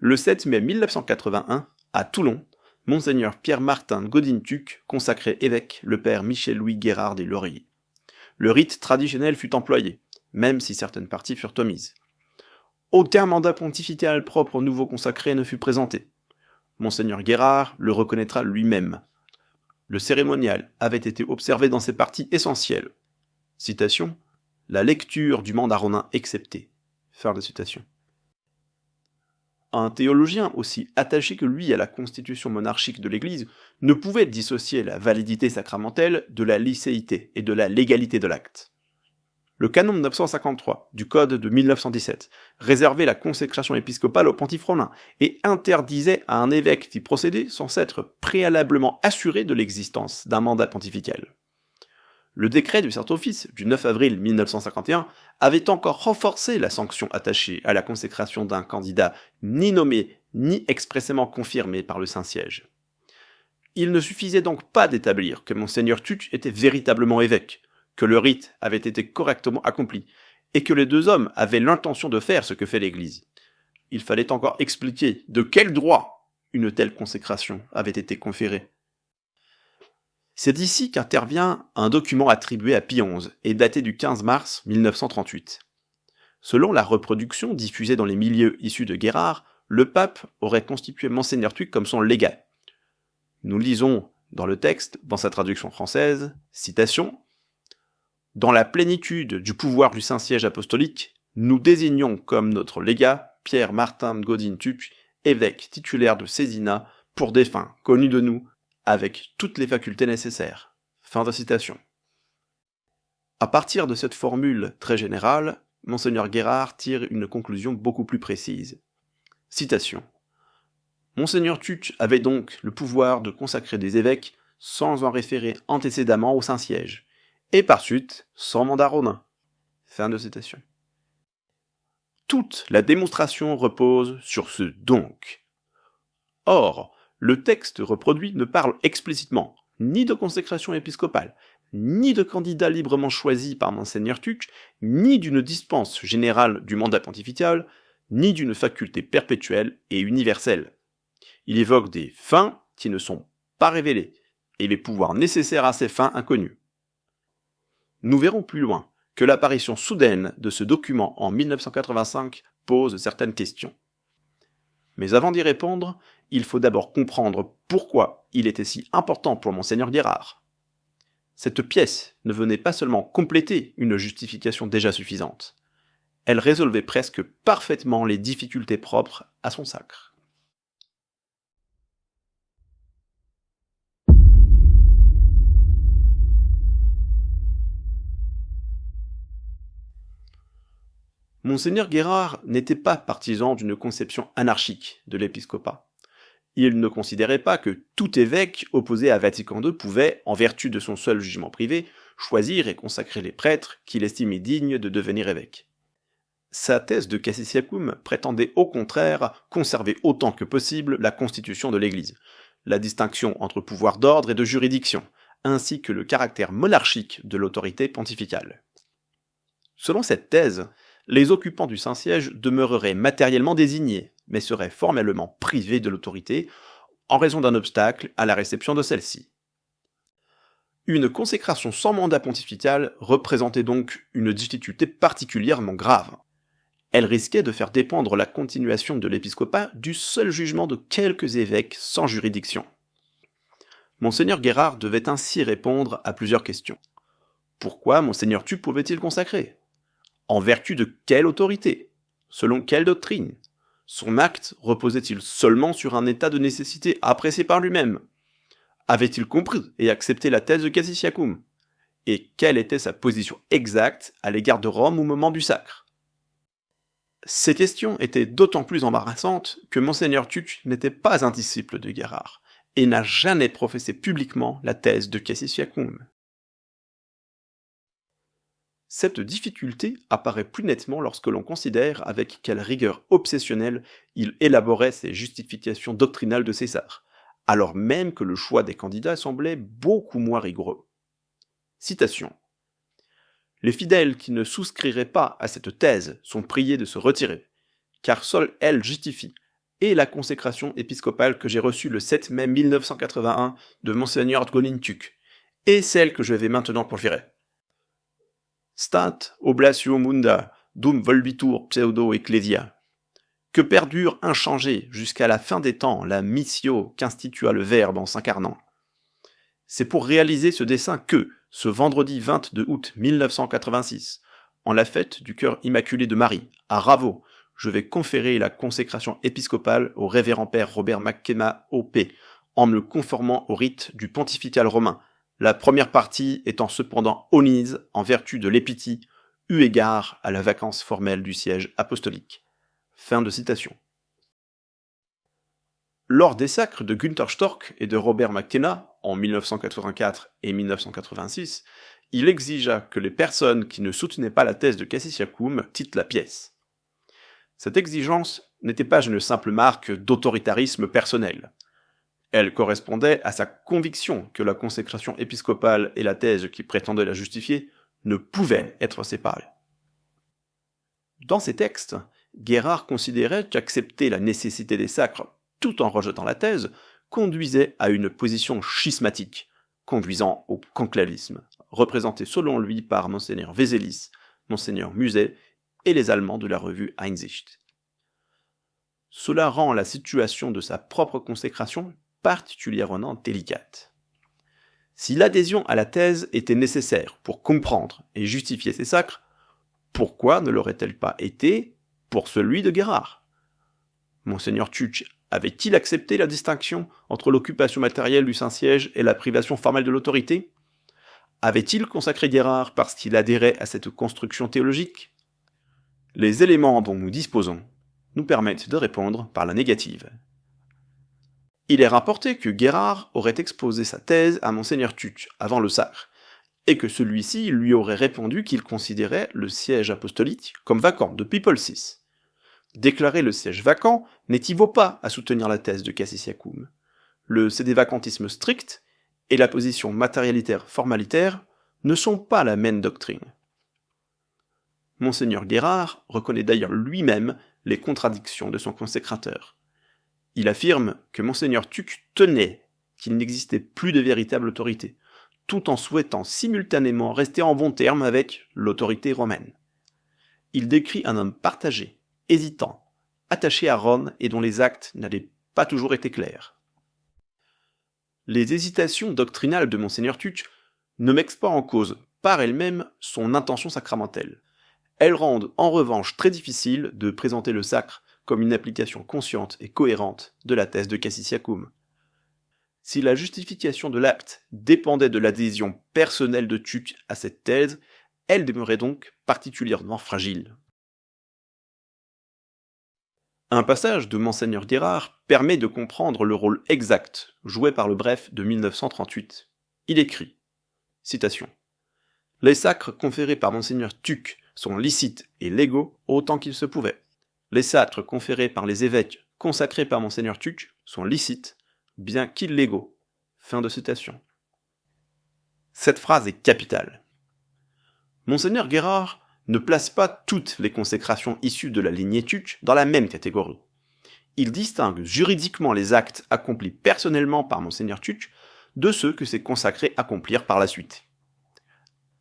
Le 7 mai 1981, à Toulon, Monseigneur Pierre-Martin Godin-Tuc consacrait évêque le père Michel-Louis Guérard des Lauriers. Le rite traditionnel fut employé, même si certaines parties furent omises. Aucun mandat pontifical propre au nouveau consacré ne fut présenté. Monseigneur Guérard le reconnaîtra lui-même. Le cérémonial avait été observé dans ses parties essentielles. Citation, « La lecture du mandat romain exceptée ». Fin de citation. Un théologien aussi attaché que lui à la constitution monarchique de l'Église ne pouvait dissocier la validité sacramentelle de la licéité et de la légalité de l'acte. Le canon 953 du Code de 1917 réservait la consécration épiscopale au pontife romain et interdisait à un évêque d'y procéder sans s'être préalablement assuré de l'existence d'un mandat pontifical. Le décret du Saint-Office du 9 avril 1951 avait encore renforcé la sanction attachée à la consécration d'un candidat ni nommé ni expressément confirmé par le Saint-Siège. Il ne suffisait donc pas d'établir que Monseigneur Tuc était véritablement évêque, que le rite avait été correctement accompli, et que les deux hommes avaient l'intention de faire ce que fait l'Église. Il fallait encore expliquer de quel droit une telle consécration avait été conférée. C'est d'ici qu'intervient un document attribué à Pie XI et daté du 15 mars 1938. Selon la reproduction diffusée dans les milieux issus de Guérard, le pape aurait constitué Monseigneur Tuc comme son légat. Nous lisons dans le texte, dans sa traduction française, citation, « Dans la plénitude du pouvoir du Saint-Siège apostolique, nous désignons comme notre légat Pierre-Martin Godin-Tuc, évêque titulaire de Césinat, pour des fins connues de nous, avec toutes les facultés nécessaires. » Fin de citation. À partir de cette formule très générale, Monseigneur Guérard tire une conclusion beaucoup plus précise. Citation. Monseigneur Tuc avait donc le pouvoir de consacrer des évêques sans en référer antécédemment au Saint-Siège, et par suite sans mandat romain. Fin de citation. Toute la démonstration repose sur ce donc. Or, le texte reproduit ne parle explicitement ni de consécration épiscopale, ni de candidat librement choisi par Monseigneur Tuc, ni d'une dispense générale du mandat pontifical, ni d'une faculté perpétuelle et universelle. Il évoque des fins qui ne sont pas révélées, et les pouvoirs nécessaires à ces fins inconnus. Nous verrons plus loin que l'apparition soudaine de ce document en 1985 pose certaines questions. Mais avant d'y répondre, il faut d'abord comprendre pourquoi il était si important pour Monseigneur Guérard. Cette pièce ne venait pas seulement compléter une justification déjà suffisante, elle résolvait presque parfaitement les difficultés propres à son sacre. Monseigneur Guérard n'était pas partisan d'une conception anarchique de l'épiscopat. Il ne considérait pas que tout évêque opposé à Vatican II pouvait, en vertu de son seul jugement privé, choisir et consacrer les prêtres qu'il estimait dignes de devenir évêques. Sa thèse de Cassisiacum prétendait au contraire conserver autant que possible la constitution de l'Église, la distinction entre pouvoir d'ordre et de juridiction, ainsi que le caractère monarchique de l'autorité pontificale. Selon cette thèse, les occupants du Saint-Siège demeureraient matériellement désignés, mais seraient formellement privés de l'autorité en raison d'un obstacle à la réception de celle-ci. Une consécration sans mandat pontifical représentait donc une difficulté particulièrement grave. Elle risquait de faire dépendre la continuation de l'épiscopat du seul jugement de quelques évêques sans juridiction. Monseigneur Guérard devait ainsi répondre à plusieurs questions. Pourquoi Monseigneur Tuc pouvait-il consacrer ? En vertu de quelle autorité ? Selon quelle doctrine ? Son acte reposait-il seulement sur un état de nécessité apprécié par lui-même ? Avait-il compris et accepté la thèse de Cassisiacum ? Et quelle était sa position exacte à l'égard de Rome au moment du sacre ? Ces questions étaient d'autant plus embarrassantes que Monseigneur Tuc n'était pas un disciple de Guérard et n'a jamais professé publiquement la thèse de Cassisiacum. Cette difficulté apparaît plus nettement lorsque l'on considère avec quelle rigueur obsessionnelle il élaborait ses justifications doctrinales de César, alors même que le choix des candidats semblait beaucoup moins rigoureux. Citation. Les fidèles qui ne souscriraient pas à cette thèse sont priés de se retirer, car seule elle justifie, et la consécration épiscopale que j'ai reçue le 7 mai 1981 de Monseigneur Godin Tuc, et celle que je vais maintenant proférer. Stat oblatio munda, dum volbitur pseudo ecclesia. Que perdure inchangée jusqu'à la fin des temps la missio qu'institua le Verbe en s'incarnant. C'est pour réaliser ce dessein que, ce vendredi 22 août 1986, en la fête du cœur immaculé de Marie, à Raveau, je vais conférer la consécration épiscopale au révérend père Robert McKenna OP, en me conformant au rite du pontifical romain, la première partie étant cependant omise en vertu de l'épitie, eu égard à la vacance formelle du siège apostolique. Fin de citation. Lors des sacres de Günther Storck et de Robert McKenna, en 1984 et 1986, il exigea que les personnes qui ne soutenaient pas la thèse de Cassis Iacum titrent la pièce. Cette exigence n'était pas une simple marque d'autoritarisme personnel. Elle correspondait à sa conviction que la consécration épiscopale et la thèse qui prétendait la justifier ne pouvaient être séparées. Dans ces textes, Guérard considérait qu'accepter la nécessité des sacres tout en rejetant la thèse conduisait à une position schismatique, conduisant au conclavisme, représenté selon lui par Monseigneur Vézélis, Monseigneur Muset et les Allemands de la revue Einsicht. Cela rend la situation de sa propre consécration particulièrement délicate. Si l'adhésion à la thèse était nécessaire pour comprendre et justifier ces sacres, pourquoi ne l'aurait-elle pas été pour celui de Guérard? Monseigneur Tuc avait-il accepté la distinction entre l'occupation matérielle du Saint-Siège et la privation formelle de l'autorité? Avait-il consacré Guérard parce qu'il adhérait à cette construction théologique? Les éléments dont nous disposons nous permettent de répondre par la négative. Il est rapporté que Guérard aurait exposé sa thèse à Monseigneur Tuc avant le sacre, et que celui-ci lui aurait répondu qu'il considérait le siège apostolique comme vacant depuis Paul VI. Déclarer le siège vacant n'équivaut pas à soutenir la thèse de Cassis Iacum. Le sédévacantisme strict et la position matérialitaire-formalitaire ne sont pas la même doctrine. Monseigneur Guérard reconnaît d'ailleurs lui-même les contradictions de son consécrateur. Il affirme que Monseigneur Tuc tenait qu'il n'existait plus de véritable autorité, tout en souhaitant simultanément rester en bons termes avec l'autorité romaine. Il décrit un homme partagé, hésitant, attaché à Rome et dont les actes n'avaient pas toujours été clairs. Les hésitations doctrinales de Monseigneur Tuc ne mettent pas en cause par elles-mêmes son intention sacramentelle. Elles rendent en revanche très difficile de présenter le sacre comme une application consciente et cohérente de la thèse de Cassis Iacum. Si la justification de l'acte dépendait de l'adhésion personnelle de Tuc à cette thèse, elle demeurait donc particulièrement fragile. Un passage de Monseigneur Guérard permet de comprendre le rôle exact joué par le bref de 1938. Il écrit, citation, « Les sacres conférés par Monseigneur Tuc sont licites et légaux autant qu'il se pouvait. Les sacres conférés par les évêques consacrés par Monseigneur Tuc sont licites, bien qu'illégaux. » Fin de citation. Cette phrase est capitale. Monseigneur Guérard ne place pas toutes les consécrations issues de la lignée Tuc dans la même catégorie. Il distingue juridiquement les actes accomplis personnellement par Monseigneur Tuc de ceux que ses consacrés accomplirent par la suite.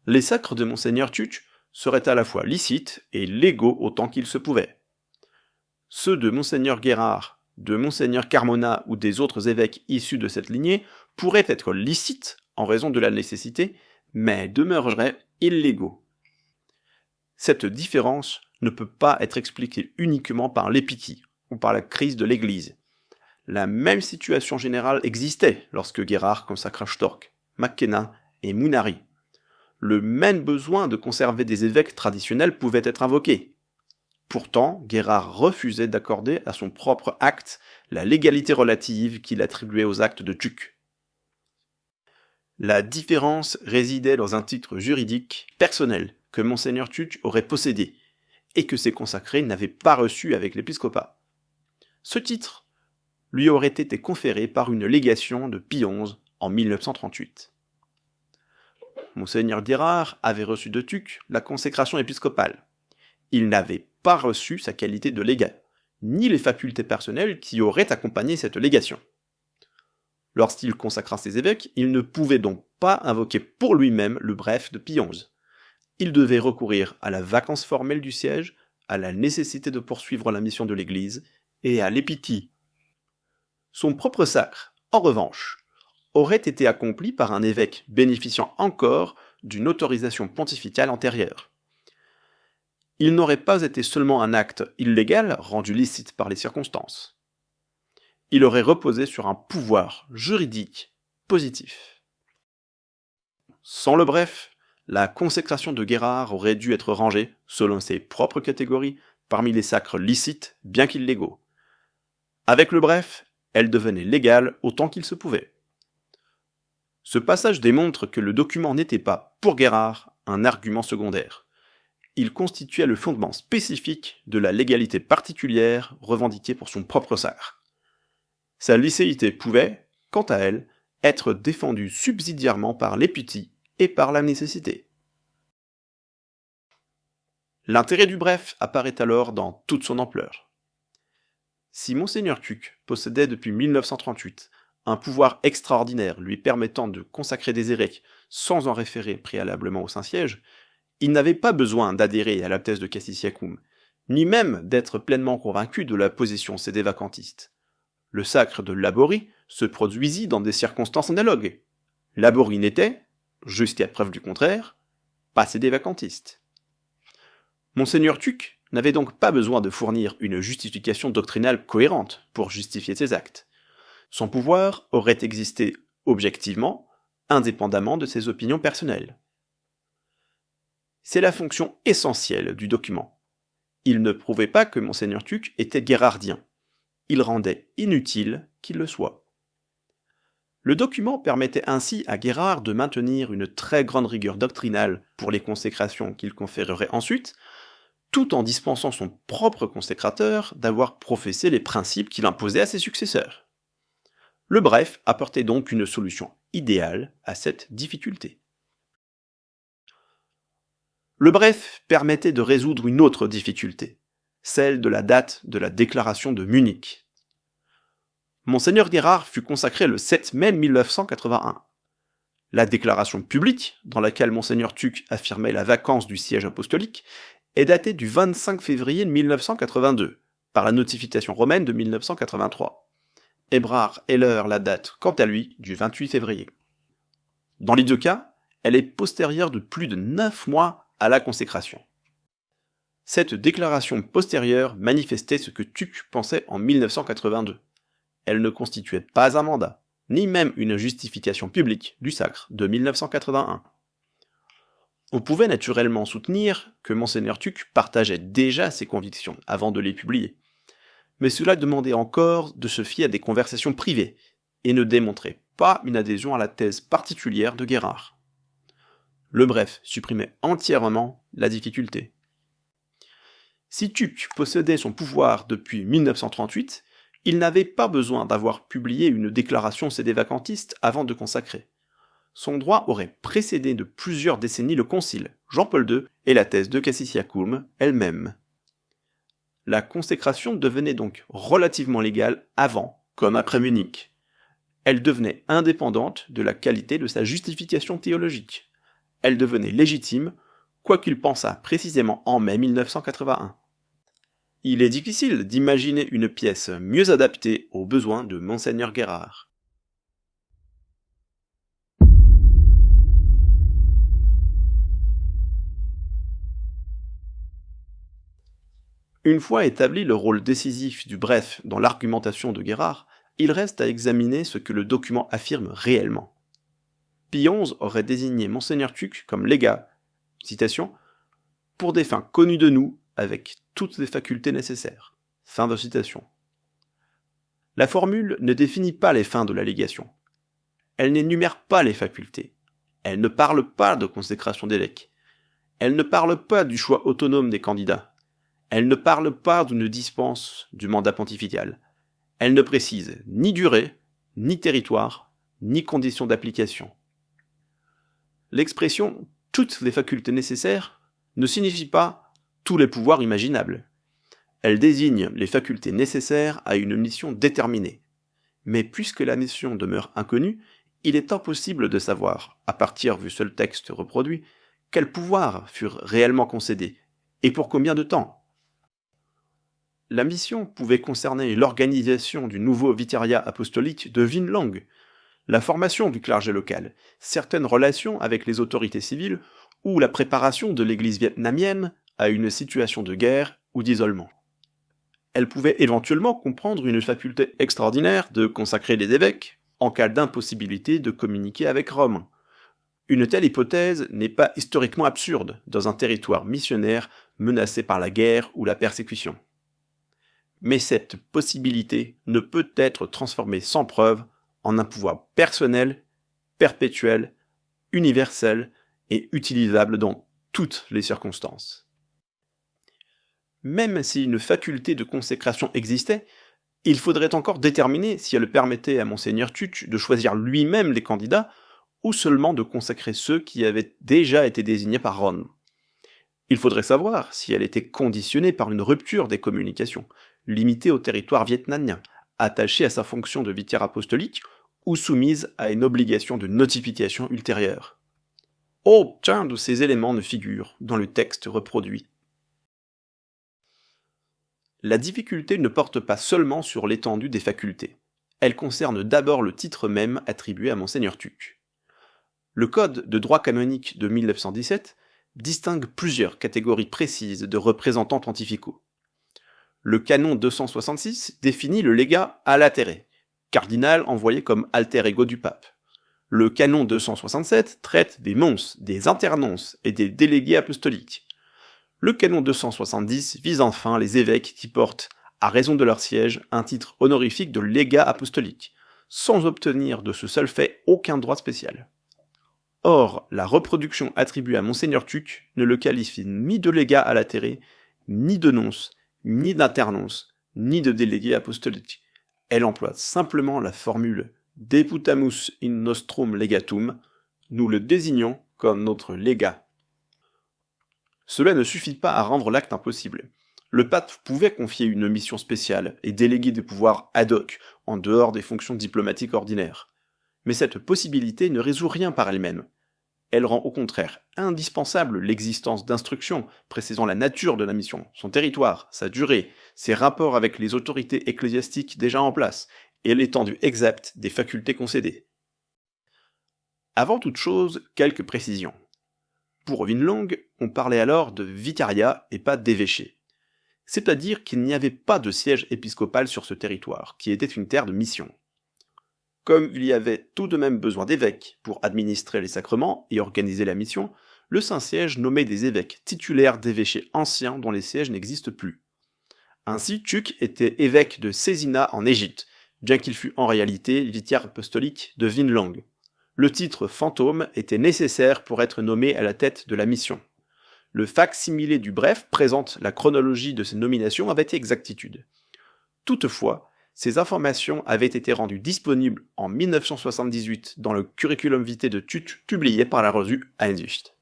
Les sacres de Monseigneur Tuc seraient à la fois licites et légaux autant qu'il se pouvait. Ceux de Monseigneur Guérard, de Monseigneur Carmona ou des autres évêques issus de cette lignée pourraient être licites en raison de la nécessité, mais demeureraient illégaux. Cette différence ne peut pas être expliquée uniquement par l'épitie ou par la crise de l'Église. La même situation générale existait lorsque Guérard consacra Storck, McKenna et Munari. Le même besoin de conserver des évêques traditionnels pouvait être invoqué. Pourtant, Guérard refusait d'accorder à son propre acte la légalité relative qu'il attribuait aux actes de Tuc. La différence résidait dans un titre juridique personnel que Monseigneur Tuc aurait possédé, et que ses consacrés n'avaient pas reçu avec l'épiscopat. Ce titre lui aurait été conféré par une légation de Pie XI en 1938. Monseigneur Guérard avait reçu de Tuc la consécration épiscopale. Il n'avait pas reçu sa qualité de légat. ni les facultés personnelles qui auraient accompagné cette légation. Lorsqu'il consacra ses évêques, il ne pouvait donc pas invoquer pour lui-même le bref de Pie XI. Il devait recourir à la vacance formelle du siège, à la nécessité de poursuivre la mission de l'Église, et à l'épitie. Son propre sacre, en revanche, aurait été accompli par un évêque bénéficiant encore d'une autorisation pontificale antérieure. Il n'aurait pas été seulement un acte illégal rendu licite par les circonstances. Il aurait reposé sur un pouvoir juridique positif. Sans le bref, la consécration de Guérard aurait dû être rangée, selon ses propres catégories, parmi les sacres licites, bien qu'illégaux. Avec le bref, elle devenait légale autant qu'il se pouvait. Ce passage démontre que le document n'était pas, pour Guérard, un argument secondaire. Il constituait le fondement spécifique de la légalité particulière revendiquée pour son propre sacre. Sa licéité pouvait, quant à elle, être défendue subsidiairement par l'épitie et par la nécessité. L'intérêt du bref apparaît alors dans toute son ampleur. Si Monseigneur Tuc possédait depuis 1938 un pouvoir extraordinaire lui permettant de consacrer des évêques sans en référer préalablement au Saint-Siège, il n'avait pas besoin d'adhérer à la thèse de Cassisiacum, ni même d'être pleinement convaincu de la position sédévacantiste. Le sacre de Laborie se produisit dans des circonstances analogues. Laborie n'était, jusqu'à preuve du contraire, pas sédévacantiste. Monseigneur Tuc n'avait donc pas besoin de fournir une justification doctrinale cohérente pour justifier ses actes. Son pouvoir aurait existé objectivement, indépendamment de ses opinions personnelles. C'est la fonction essentielle du document. Il ne prouvait pas que Monseigneur Tuc était guérardien. Il rendait inutile qu'il le soit. Le document permettait ainsi à Guérard de maintenir une très grande rigueur doctrinale pour les consécrations qu'il conférerait ensuite, tout en dispensant son propre consécrateur d'avoir professé les principes qu'il imposait à ses successeurs. Le bref apportait donc une solution idéale à cette difficulté. Le bref permettait de résoudre une autre difficulté, celle de la date de la déclaration de Munich. Monseigneur Guérard fut consacré le 7 mai 1981. La déclaration publique, dans laquelle Monseigneur Tuc affirmait la vacance du siège apostolique, est datée du 25 février 1982, par la notification romaine de 1983. Ebrard Heller la date, quant à lui, du 28 février. Dans les deux cas, elle est postérieure de plus de 9 mois à la consécration. Cette déclaration postérieure manifestait ce que Tuc pensait en 1982. Elle ne constituait pas un mandat, ni même une justification publique du sacre de 1981. On pouvait naturellement soutenir que Monseigneur Tuc partageait déjà ses convictions avant de les publier, mais cela demandait encore de se fier à des conversations privées, et ne démontrait pas une adhésion à la thèse particulière de Guérard. Le bref supprimait entièrement la difficulté. Si Tuc possédait son pouvoir depuis 1938, il n'avait pas besoin d'avoir publié une déclaration sédévacantiste avant de consacrer. Son droit aurait précédé de plusieurs décennies le concile, Jean-Paul II, et la thèse de Cassisiacum elle-même. La consécration devenait donc relativement légale avant comme après Munich. Elle devenait indépendante de la qualité de sa justification théologique. Elle devenait légitime, quoi qu'il pensât précisément en mai 1981. Il est difficile d'imaginer une pièce mieux adaptée aux besoins de Monseigneur Guérard. Une fois établi le rôle décisif du bref dans l'argumentation de Guérard, il reste à examiner ce que le document affirme réellement. Pie XI aurait désigné Monseigneur Tuc comme légat, citation, « pour des fins connues de nous, avec toutes les facultés nécessaires ». Fin de citation. La formule ne définit pas les fins de la légation. Elle n'énumère pas les facultés. Elle ne parle pas de consécration d'évêques. Elle ne parle pas du choix autonome des candidats. Elle ne parle pas d'une dispense du mandat pontifical. Elle ne précise ni durée, ni territoire, ni conditions d'application. L'expression « toutes les facultés nécessaires » ne signifie pas « tous les pouvoirs imaginables ». Elle désigne les facultés nécessaires à une mission déterminée. Mais puisque la mission demeure inconnue, il est impossible de savoir, à partir du seul texte reproduit, quels pouvoirs furent réellement concédés, et pour combien de temps. La mission pouvait concerner l'organisation du nouveau vicariat apostolique de Vinlang, la formation du clergé local, certaines relations avec les autorités civiles, ou la préparation de l'église vietnamienne à une situation de guerre ou d'isolement. Elle pouvait éventuellement comprendre une faculté extraordinaire de consacrer les évêques, en cas d'impossibilité de communiquer avec Rome. Une telle hypothèse n'est pas historiquement absurde dans un territoire missionnaire menacé par la guerre ou la persécution. Mais cette possibilité ne peut être transformée sans preuve en un pouvoir personnel, perpétuel, universel et utilisable dans toutes les circonstances. Même si une faculté de consécration existait, il faudrait encore déterminer si elle permettait à Monseigneur Tuc de choisir lui-même les candidats ou seulement de consacrer ceux qui avaient déjà été désignés par Rome. Il faudrait savoir si elle était conditionnée par une rupture des communications, limitée au territoire vietnamien, attachée à sa fonction de vicaire apostolique ou soumise à une obligation de notification ultérieure. Aucun de ces éléments ne figure dans le texte reproduit. La difficulté ne porte pas seulement sur l'étendue des facultés. Elle concerne d'abord le titre même attribué à Monseigneur Tuc. Le Code de droit canonique de 1917 distingue plusieurs catégories précises de représentants pontificaux. Le canon 266 définit le légat à latere, cardinal envoyé comme alter ego du pape. Le canon 267 traite des mons, des internonces et des délégués apostoliques. Le canon 270 vise enfin les évêques qui portent, à raison de leur siège, un titre honorifique de légat apostolique, sans obtenir de ce seul fait aucun droit spécial. Or, la reproduction attribuée à Monseigneur Tuc ne le qualifie ni de légat à latere, ni de nonce, ni d'internonce, ni de délégué apostolique. Elle emploie simplement la formule Deputamus in nostrum legatum, nous le désignons comme notre légat. Cela ne suffit pas à rendre l'acte impossible. Le pape pouvait confier une mission spéciale et déléguer des pouvoirs ad hoc, en dehors des fonctions diplomatiques ordinaires. Mais cette possibilité ne résout rien par elle-même. Elle rend au contraire indispensable l'existence d'instructions précisant la nature de la mission, son territoire, sa durée, ses rapports avec les autorités ecclésiastiques déjà en place, et l'étendue exacte des facultés concédées. Avant toute chose, quelques précisions. Pour Vinlang, on parlait alors de vicariat et pas d'évêché. C'est-à-dire qu'il n'y avait pas de siège épiscopal sur ce territoire, qui était une terre de mission. Comme il y avait tout de même besoin d'évêques pour administrer les sacrements et organiser la mission, le Saint-Siège nommait des évêques titulaires d'évêchés anciens dont les sièges n'existent plus. Ainsi, Tuc était évêque de Cézina en Égypte, bien qu'il fût en réalité vicaire apostolique de Vinlang. Le titre fantôme était nécessaire pour être nommé à la tête de la mission. Le fac-similé du bref présente la chronologie de ces nominations avec exactitude. Toutefois, ces informations avaient été rendues disponibles en 1978 dans le curriculum vitae de Tuc publié par la revue Einsicht.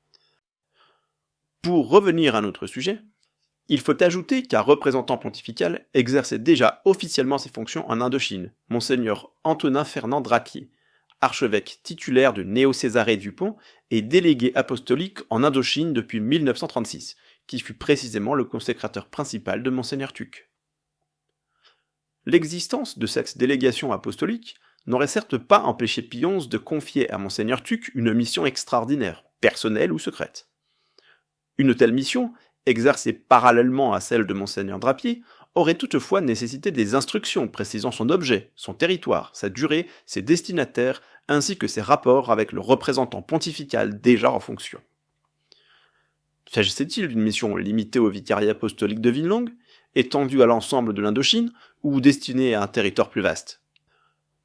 Pour revenir à notre sujet, il faut ajouter qu'un représentant pontifical exerçait déjà officiellement ses fonctions en Indochine, Monseigneur Antonin Fernand Drapier, archevêque titulaire de Néo-Césarée-du-Pont et délégué apostolique en Indochine depuis 1936, qui fut précisément le consécrateur principal de Monseigneur Tuc. L'existence de cette délégation apostolique n'aurait certes pas empêché Pie XI de confier à Monseigneur Tuc une mission extraordinaire, personnelle ou secrète. Une telle mission, exercée parallèlement à celle de Monseigneur Drapier, aurait toutefois nécessité des instructions précisant son objet, son territoire, sa durée, ses destinataires, ainsi que ses rapports avec le représentant pontifical déjà en fonction. S'agissait-il d'une mission limitée au vicariat apostolique de Vinlang, étendue à l'ensemble de l'Indochine, ou destinée à un territoire plus vaste?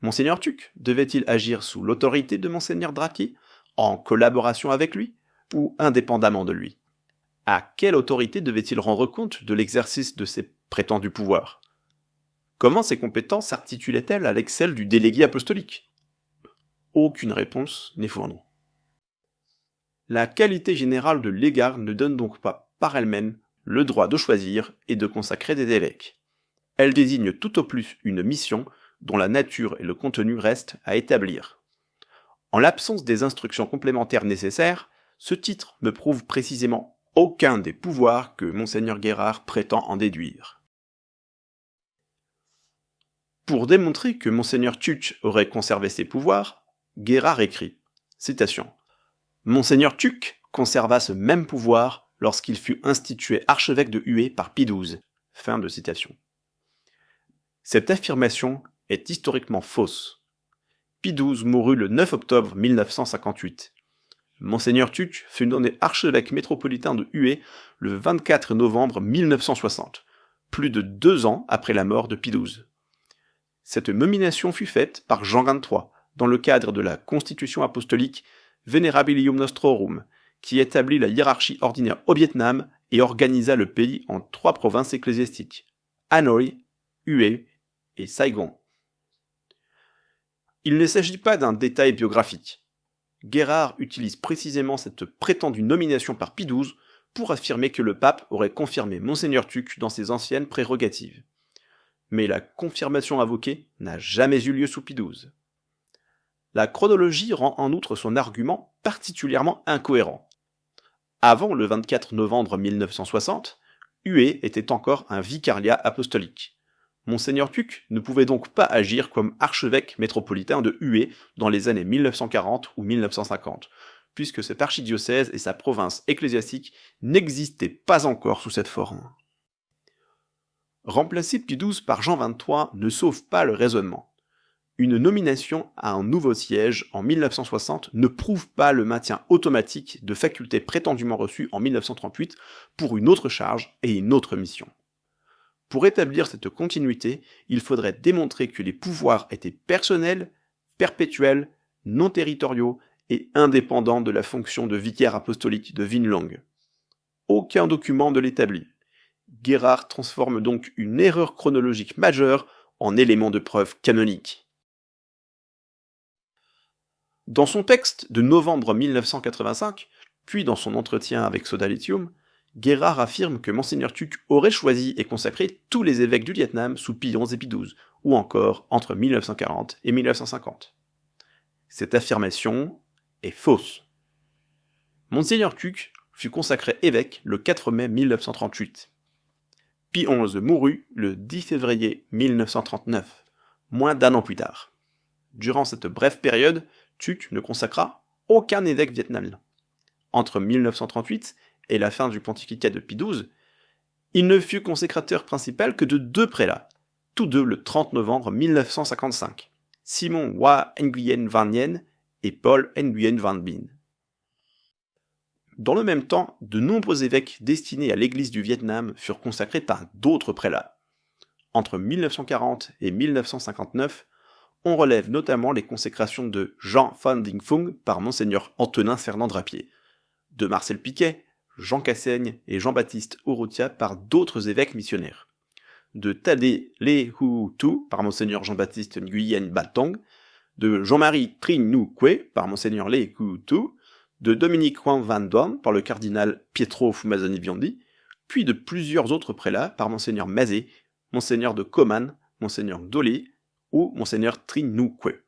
Monseigneur Tuc devait-il agir sous l'autorité de Monseigneur Drapier, en collaboration avec lui, ou indépendamment de lui? À quelle autorité devait-il rendre compte de l'exercice de ses prétendus pouvoirs? Comment ses compétences s'articulaient-elles avec celles du délégué apostolique? Aucune réponse n'est fournie. La qualité générale de légat ne donne donc pas, par elle-même, le droit de choisir et de consacrer des évêques. Elle désigne tout au plus une mission dont la nature et le contenu restent à établir. En l'absence des instructions complémentaires nécessaires, ce titre ne prouve précisément aucun des pouvoirs que Monseigneur Guérard prétend en déduire. Pour démontrer que Monseigneur Tuc aurait conservé ses pouvoirs, Guérard écrit, citation, « Monseigneur Tuc conserva ce même pouvoir lorsqu'il fut institué archevêque de Hué par Pie XII. » Fin de citation. Cette affirmation est historiquement fausse. Pie XII mourut le 9 octobre 1958. Monseigneur Tuc fut nommé archevêque métropolitain de Hué le 24 novembre 1960, plus de 2 ans après la mort de Pie XII. Cette nomination fut faite par Jean XXIII dans le cadre de la Constitution apostolique Venerabilium Nostrorum, qui établit la hiérarchie ordinaire au Vietnam et organisa le pays en 3 provinces ecclésiastiques, Hanoï, Hué et Saigon. Il ne s'agit pas d'un détail biographique. Guérard utilise précisément cette prétendue nomination par Pie XII pour affirmer que le pape aurait confirmé Monseigneur Tuc dans ses anciennes prérogatives. Mais la confirmation invoquée n'a jamais eu lieu sous Pie XII. La chronologie rend en outre son argument particulièrement incohérent. Avant le 24 novembre 1960, Hué était encore un vicariat apostolique. Monseigneur Tuc ne pouvait donc pas agir comme archevêque métropolitain de Hué dans les années 1940 ou 1950, puisque cet archidiocèse et sa province ecclésiastique n'existaient pas encore sous cette forme. Remplacer Pie XII par Jean XXIII ne sauve pas le raisonnement. Une nomination à un nouveau siège en 1960 ne prouve pas le maintien automatique de facultés prétendument reçues en 1938 pour une autre charge et une autre mission. Pour établir cette continuité, il faudrait démontrer que les pouvoirs étaient personnels, perpétuels, non territoriaux et indépendants de la fonction de vicaire apostolique de Vinlong. Aucun document ne l'établit. Guérard transforme donc une erreur chronologique majeure en élément de preuve canonique. Dans son texte de novembre 1985, puis dans son entretien avec Soda Lithium, Guérard affirme que Monseigneur Tuc aurait choisi et consacré tous les évêques du Vietnam sous Pie XI et Pie XII, ou encore entre 1940 et 1950. Cette affirmation est fausse. Monseigneur Tuc fut consacré évêque le 4 mai 1938. Pie XI mourut le 10 février 1939, moins d'1 an plus tard. Durant cette brève période, Tuc ne consacra aucun évêque vietnamien. Entre 1938 et la fin du pontificat de Pie XII, il ne fut consécrateur principal que de 2 prélats, tous deux le 30 novembre 1955, Simon Hoa Nguyen Van Yen et Paul Nguyen Van Binh. Dans le même temps, de nombreux évêques destinés à l'église du Vietnam furent consacrés par d'autres prélats. Entre 1940 et 1959, on relève notamment les consécrations de Jean Phan Dinh Phung par Monseigneur Antonin Fernand Drapier, de Marcel Piquet, Jean Cassaigne et Jean-Baptiste Urrutia par d'autres évêques missionnaires, de Thaddée Le Hu Tu par Monseigneur Jean-Baptiste Nguyen Ba Tong, de Jean-Marie Trinh Nu Quế par Monseigneur Le Hu Tu, de Dominique Hoang Van Doan par le cardinal Pietro Fumazani Biondi, puis de plusieurs autres prélats par Monseigneur Mazé, Monseigneur de Coman, Monseigneur Dolé ou Monseigneur Trinh Nu Quế.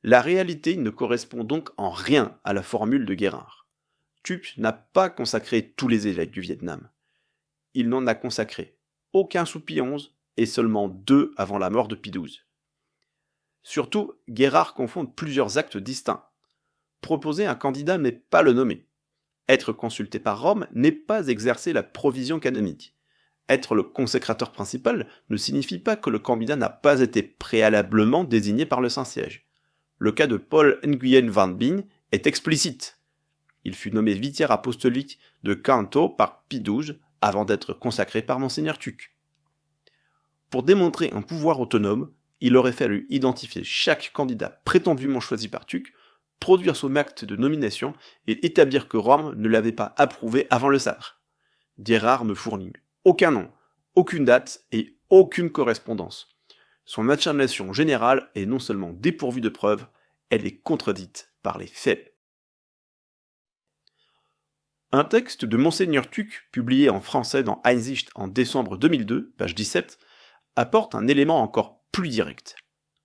La réalité ne correspond donc en rien à la formule de Guérard. Tuc n'a pas consacré tous les évêques du Vietnam. Il n'en a consacré aucun sous Pie XI et seulement 2 avant la mort de Pie XII. Surtout, Guérard confond plusieurs actes distincts. Proposer un candidat n'est pas le nommer. Être consulté par Rome n'est pas exercer la provision canonique. Être le consécrateur principal ne signifie pas que le candidat n'a pas été préalablement désigné par le Saint-Siège. Le cas de Paul Nguyen Van Binh est explicite. Il fut nommé vicaire apostolique de Can Tho par Pie XII avant d'être consacré par Monseigneur Tuc. Pour démontrer un pouvoir autonome, il aurait fallu identifier chaque candidat prétendument choisi par Tuc, produire son acte de nomination et établir que Rome ne l'avait pas approuvé avant le sacre. Guérard ne fournit aucun nom, aucune date et aucune correspondance. Son affirmation générale est non seulement dépourvue de preuves, elle est contredite par les faits. Un texte de Monseigneur Tuc, publié en français dans Einsicht en décembre 2002, page 17, apporte un élément encore plus direct.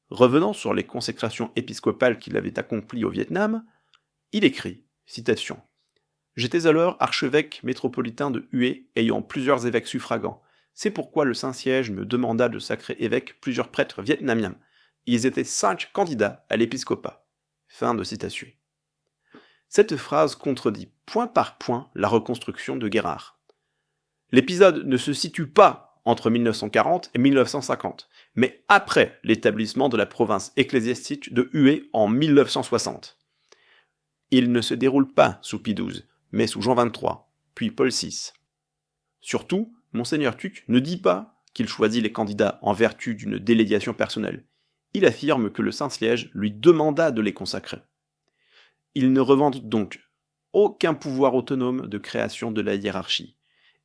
Revenant sur les consécrations épiscopales qu'il avait accomplies au Vietnam, il écrit, citation, « J'étais alors archevêque métropolitain de Hue, ayant plusieurs évêques suffragants. C'est pourquoi le Saint-Siège me demanda de sacrer évêque plusieurs prêtres vietnamiens. Ils étaient 5 candidats à l'épiscopat. » Fin de citation. Cette phrase contredit point par point la reconstruction de Guérard. L'épisode ne se situe pas entre 1940 et 1950, mais après l'établissement de la province ecclésiastique de Hue en 1960. Il ne se déroule pas sous Pie XII, mais sous Jean XXIII, puis Paul VI. Surtout, Monseigneur Tuc ne dit pas qu'il choisit les candidats en vertu d'une délégation personnelle. Il affirme que le Saint-Siège lui demanda de les consacrer. Il ne revendique donc aucun pouvoir autonome de création de la hiérarchie.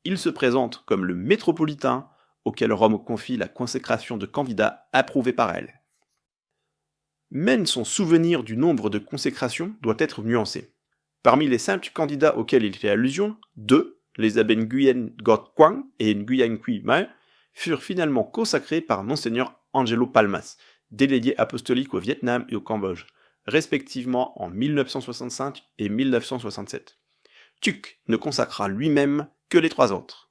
Il se présente comme le métropolitain auquel Rome confie la consécration de candidats approuvés par elle. Même son souvenir du nombre de consécrations doit être nuancé. Parmi les 5 candidats auxquels il fait allusion, 2, les abbés Nguyen Got Quang et Nguyen Quy Mai, furent finalement consacrés par Monseigneur Angelo Palmas, délégué apostolique au Vietnam et au Cambodge, respectivement en 1965 et 1967. Tuc ne consacra lui-même que les 3 autres.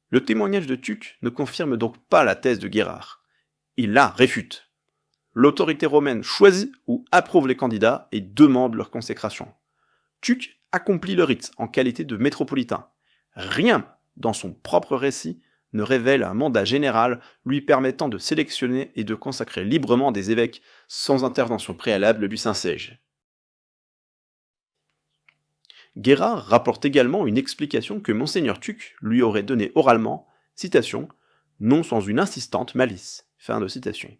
Le témoignage de Tuc ne confirme donc pas la thèse de Guérard. Il la réfute. L'autorité romaine choisit ou approuve les candidats et demande leur consécration. Tuc accomplit le rite en qualité de métropolitain. Rien dans son propre récit ne révèle un mandat général lui permettant de sélectionner et de consacrer librement des évêques sans intervention préalable du Saint-Siège. Guérard rapporte également une explication que Monseigneur Tuc lui aurait donnée oralement, citation, « non sans une insistante malice ». Fin de citation.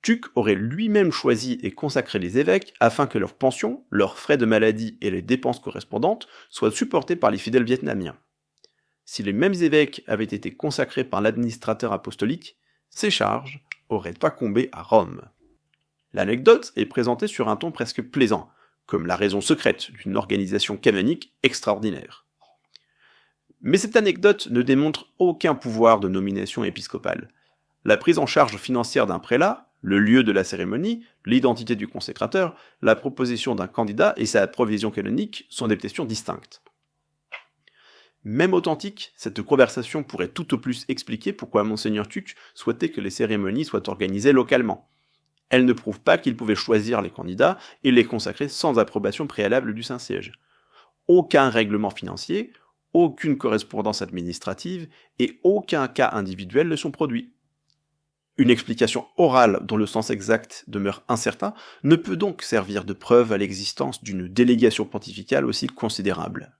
Tuc aurait lui-même choisi et consacré les évêques afin que leurs pensions, leurs frais de maladie et les dépenses correspondantes soient supportés par les fidèles vietnamiens. Si les mêmes évêques avaient été consacrés par l'administrateur apostolique, ces charges auraient incombé à Rome. L'anecdote est présentée sur un ton presque plaisant, comme la raison secrète d'une organisation canonique extraordinaire. Mais cette anecdote ne démontre aucun pouvoir de nomination épiscopale. La prise en charge financière d'un prélat, le lieu de la cérémonie, l'identité du consécrateur, la proposition d'un candidat et sa provision canonique sont des questions distinctes. Même authentique, cette conversation pourrait tout au plus expliquer pourquoi Monseigneur Tuc souhaitait que les cérémonies soient organisées localement. Elle ne prouve pas qu'il pouvait choisir les candidats et les consacrer sans approbation préalable du Saint-Siège. Aucun règlement financier, aucune correspondance administrative et aucun cas individuel ne sont produits. Une explication orale dont le sens exact demeure incertain ne peut donc servir de preuve à l'existence d'une délégation pontificale aussi considérable.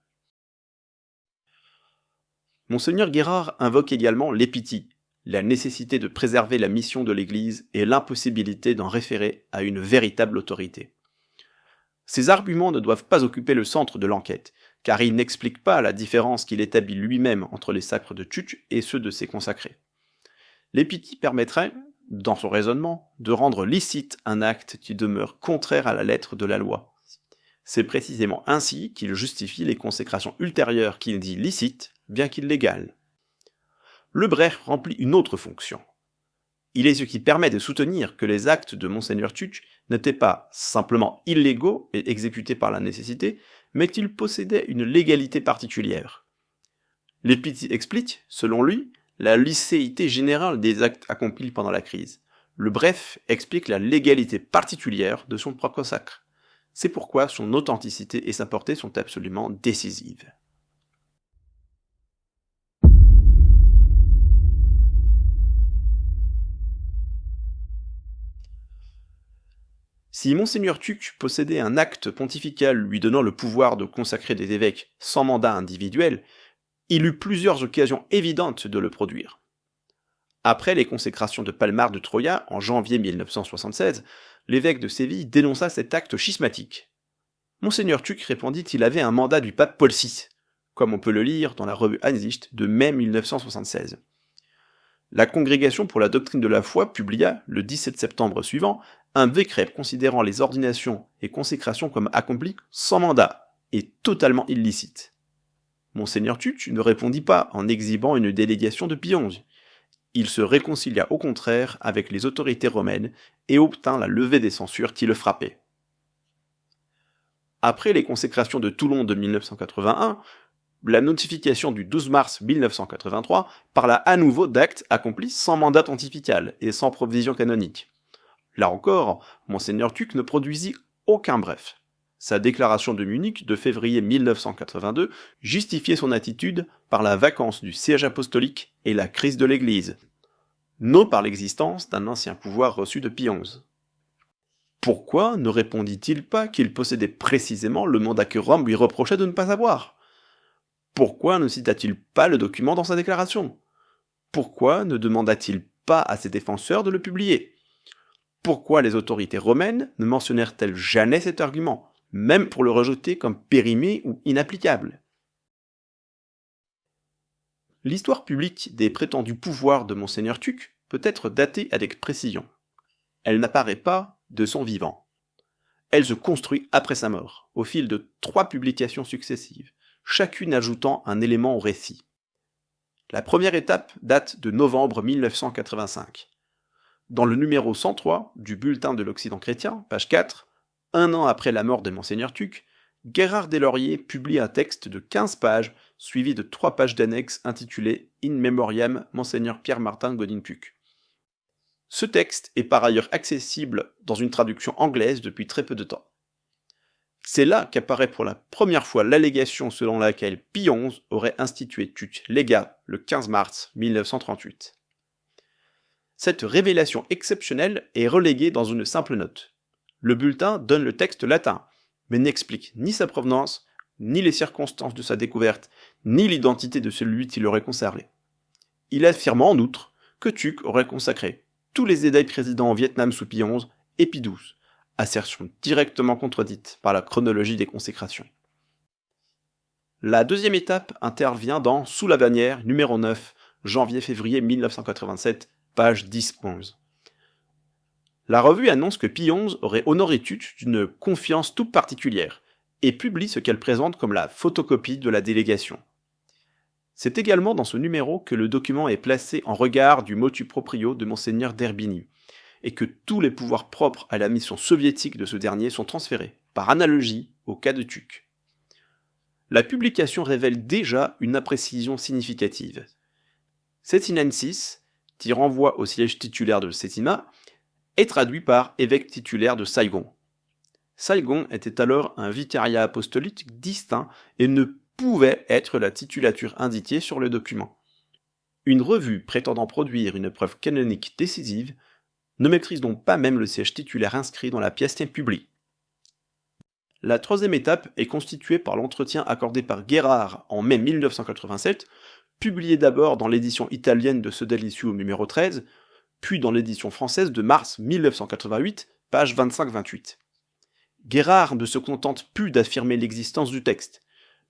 Monseigneur Guérard invoque également l'épitie, la nécessité de préserver la mission de l'Église et l'impossibilité d'en référer à une véritable autorité. Ces arguments ne doivent pas occuper le centre de l'enquête, car ils n'expliquent pas la différence qu'il établit lui-même entre les sacres de Tuc et ceux de ses consacrés. L'épitie permettrait, dans son raisonnement, de rendre licite un acte qui demeure contraire à la lettre de la loi. C'est précisément ainsi qu'il justifie les consécrations ultérieures qu'il dit licites, bien qu'illégales. Le bref remplit une autre fonction. Il est ce qui permet de soutenir que les actes de Monseigneur Tuc n'étaient pas simplement illégaux et exécutés par la nécessité, mais qu'ils possédaient une légalité particulière. L'épitie explique, selon lui, la licéité générale des actes accomplis pendant la crise. Le bref explique la légalité particulière de son propre sacre. C'est pourquoi son authenticité et sa portée sont absolument décisives. Si Monseigneur Tuc possédait un acte pontifical lui donnant le pouvoir de consacrer des évêques sans mandat individuel, il eut plusieurs occasions évidentes de le produire. Après les consécrations de Palmar de Troya en janvier 1976, l'évêque de Séville dénonça cet acte schismatique. Monseigneur Tuc répondit qu'il avait un mandat du pape Paul VI, comme on peut le lire dans la revue Einsicht de mai 1976. La Congrégation pour la doctrine de la foi publia, le 17 septembre suivant, un décret considérant les ordinations et consécrations comme accomplies sans mandat, est totalement illicite. Monseigneur Tuc ne répondit pas en exhibant une délégation de Pie XI. Il se réconcilia au contraire avec les autorités romaines et obtint la levée des censures qui le frappaient. Après les consécrations de Toulon de 1981, la notification du 12 mars 1983 parla à nouveau d'actes accomplis sans mandat pontifical et sans provision canonique. Là encore, Monseigneur Tuc ne produisit aucun bref. Sa déclaration de Munich de février 1982 justifiait son attitude par la vacance du siège apostolique et la crise de l'Église, non par l'existence d'un ancien pouvoir reçu de Pie XI. Pourquoi ne répondit-il pas qu'il possédait précisément le mandat que Rome lui reprochait de ne pas avoir? Pourquoi ne cita-t-il pas le document dans sa déclaration? Pourquoi ne demanda-t-il pas à ses défenseurs de le publier? Pourquoi les autorités romaines ne mentionnèrent-elles jamais cet argument, même pour le rejeter comme périmé ou inapplicable? L'histoire publique des prétendus pouvoirs de Monseigneur Tuc peut être datée avec précision. Elle n'apparaît pas de son vivant. Elle se construit après sa mort, au fil de 3 publications successives, chacune ajoutant un élément au récit. La première étape date de novembre 1985. Dans le numéro 103 du Bulletin de l'Occident chrétien, page 4, un an après la mort de Monseigneur Tuc, Gérard Deslauriers publie un texte de 15 pages, suivi de 3 pages d'annexes intitulées In Memoriam Monseigneur Pierre-Martin Godin-Tuc. Ce texte est par ailleurs accessible dans une traduction anglaise depuis très peu de temps. C'est là qu'apparaît pour la première fois l'allégation selon laquelle Pie XI aurait institué Tuc légat le 15 mars 1938. Cette révélation exceptionnelle est reléguée dans une simple note. Le bulletin donne le texte latin, mais n'explique ni sa provenance, ni les circonstances de sa découverte, ni l'identité de celui qui l'aurait conservé. Il affirme en outre que Tuc aurait consacré tous les édits présidents au Vietnam sous Pie XI et Pie XII, assertion directement contredite par la chronologie des consécrations. La deuxième étape intervient dans Sous la bannière, numéro 9, janvier-février 1987, page 10-11. La revue annonce que Pie XI aurait honoré Tuc d'une confiance toute particulière, et publie ce qu'elle présente comme la photocopie de la délégation. C'est également dans ce numéro que le document est placé en regard du motu proprio de Monseigneur d'Herbigny, et que tous les pouvoirs propres à la mission soviétique de ce dernier sont transférés, par analogie, au cas de Tuc. La publication révèle déjà une imprécision significative. Cetinensis, qui renvoie au siège titulaire de Cetina, est traduit par évêque titulaire de Saigon. Saigon était alors un vicariat apostolique distinct et ne pouvait être la titulature indiquée sur le document. Une revue prétendant produire une preuve canonique décisive ne maîtrise donc pas même le siège titulaire inscrit dans la pièce qu'elle publie. La troisième étape est constituée par l'entretien accordé par Gérard en mai 1987, publié d'abord dans l'édition italienne de Sodalizio numéro 13, puis dans l'édition française de mars 1988, page 25-28. Gérard ne se contente plus d'affirmer l'existence du texte,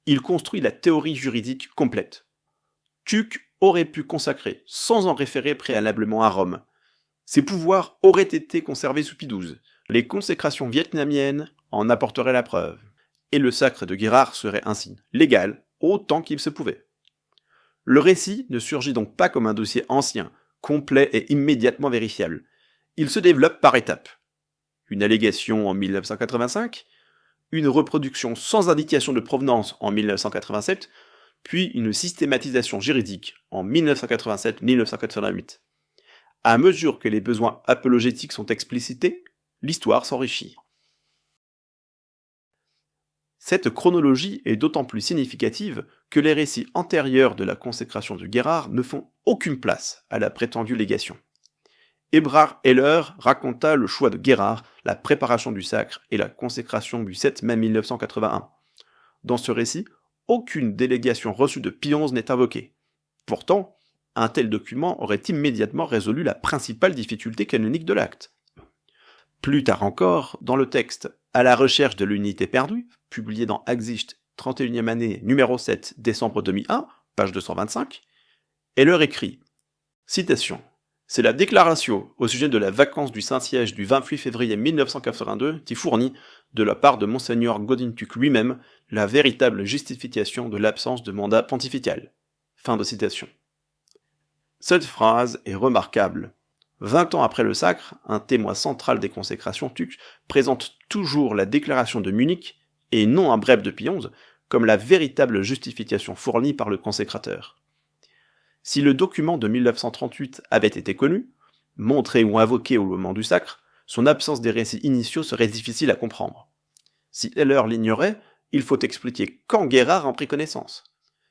il construit la théorie juridique complète. Tuc aurait pu consacrer, sans en référer préalablement à Rome. Ses pouvoirs auraient été conservés sous Pie XII. Les consécrations vietnamiennes en apporteraient la preuve. Et le sacre de Gérard serait ainsi légal, autant qu'il se pouvait. Le récit ne surgit donc pas comme un dossier ancien, complet et immédiatement vérifiable. Il se développe par étapes. Une allégation en 1985, une reproduction sans indication de provenance en 1987, puis une systématisation juridique en 1987-1988. À mesure que les besoins apologétiques sont explicités, l'histoire s'enrichit. Cette chronologie est d'autant plus significative que les récits antérieurs de la consécration de Gérard ne font aucune place à la prétendue légation. Ebrard Heller raconta le choix de Gérard, la préparation du sacre et la consécration du 7 mai 1981. Dans ce récit, aucune délégation reçue de Pie XI n'est invoquée. Pourtant, un tel document aurait immédiatement résolu la principale difficulté canonique de l'acte. Plus tard encore, dans le texte « À la recherche de l'unité perdue », publié dans Axicht, 31e année, numéro 7, décembre 2001, page 225, Heller écrit, citation, C'est la déclaration au sujet de la vacance du Saint-Siège du 28 février 1982 qui fournit, de la part de Monseigneur Godin-Tuc lui-même, la véritable justification de l'absence de mandat pontifical. Fin de citation. Cette phrase est remarquable. 20 ans après le sacre, un témoin central des consécrations Tuc présente toujours la déclaration de Munich, et non un bref de Pie XI, comme la véritable justification fournie par le consécrateur. Si le document de 1938 avait été connu, montré ou invoqué au moment du sacre, son absence des récits initiaux serait difficile à comprendre. Si Heller l'ignorait, il faut expliquer quand Guérard en prit connaissance.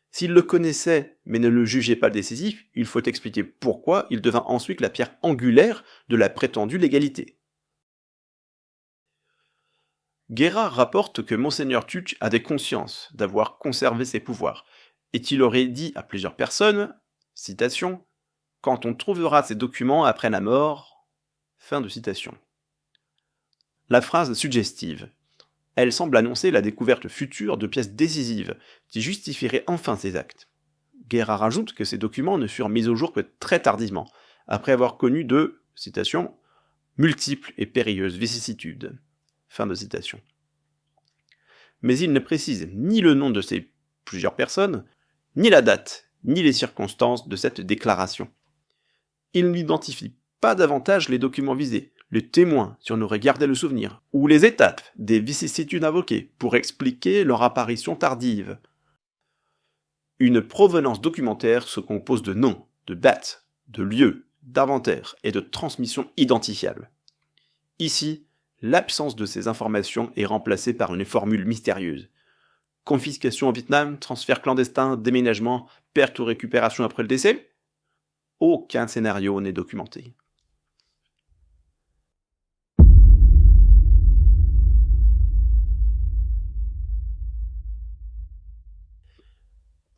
S'il le connaissait mais ne le jugeait pas décisif, il faut expliquer pourquoi il devint ensuite la pierre angulaire de la prétendue légalité. Guérard rapporte que Monseigneur Tuc avait conscience d'avoir conservé ses pouvoirs, et qu'il aurait dit à plusieurs personnes, citation, « Quand on trouvera ces documents après la mort », fin de citation. La phrase est suggestive. Elle semble annoncer la découverte future de pièces décisives qui justifieraient enfin ces actes. Guérard ajoute que ces documents ne furent mis au jour que très tardivement, après avoir connu de, citation, « multiples et périlleuses vicissitudes ». Fin de citation. Mais il ne précise ni le nom de ces plusieurs personnes, ni la date, ni les circonstances de cette déclaration. Il n'identifie pas davantage les documents visés, les témoins si on aurait gardé le souvenir, ou les étapes des vicissitudes invoquées pour expliquer leur apparition tardive. Une provenance documentaire se compose de noms, de dates, de lieux, d'inventaires et de transmissions identifiables. Ici, l'absence de ces informations est remplacée par une formule mystérieuse. Confiscation au Vietnam, transfert clandestin, déménagement, perte ou récupération après le décès? Aucun scénario n'est documenté.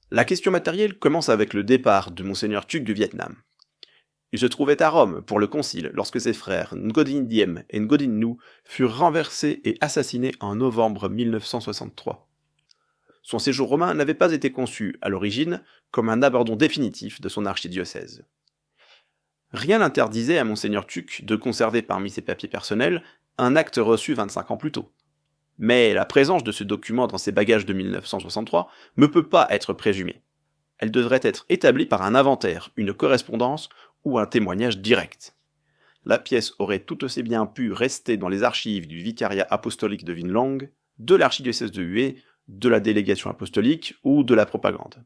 La question matérielle commence avec le départ de Monseigneur Tuc du Vietnam. Il se trouvait à Rome pour le concile lorsque ses frères Ngodin Diem et Ngodin Nu furent renversés et assassinés en novembre 1963. Son séjour romain n'avait pas été conçu, à l'origine, comme un abandon définitif de son archidiocèse. Rien n'interdisait à Monseigneur Tuc de conserver parmi ses papiers personnels un acte reçu 25 ans plus tôt. Mais la présence de ce document dans ses bagages de 1963 ne peut pas être présumée. Elle devrait être établie par un inventaire, une correspondance ou un témoignage direct. La pièce aurait tout aussi bien pu rester dans les archives du vicariat apostolique de Vinh Long, de l'archidiocèse de Hue, de la délégation apostolique ou de la propagande.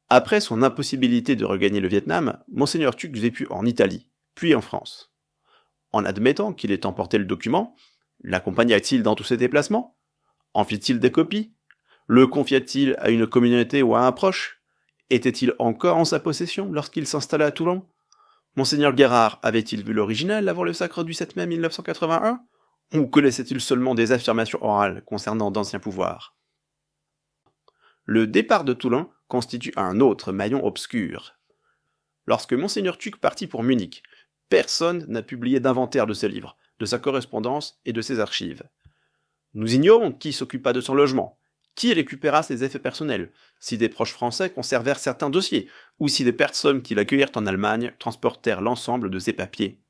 Après son impossibilité de regagner le Vietnam, Monseigneur Tuc vécut en Italie, puis en France. En admettant qu'il ait emporté le document, l'accompagna-t-il dans tous ses déplacements? En fit-il des copies? Le confia-t-il à une communauté ou à un proche? Était-il encore en sa possession lorsqu'il s'installa à Toulon? Monseigneur Guérard avait-il vu l'original avant le sacre du 7 mai 1981? Ou connaissait-il seulement des affirmations orales concernant d'anciens pouvoirs? Le départ de Toulon constitue un autre maillon obscur. Lorsque Monseigneur Tuc partit pour Munich, personne n'a publié d'inventaire de ses livres, de sa correspondance et de ses archives. Nous ignorons qui s'occupa de son logement, qui récupéra ses effets personnels, si des proches français conservèrent certains dossiers, ou si des personnes qui l'accueillèrent en Allemagne transportèrent l'ensemble de ses papiers.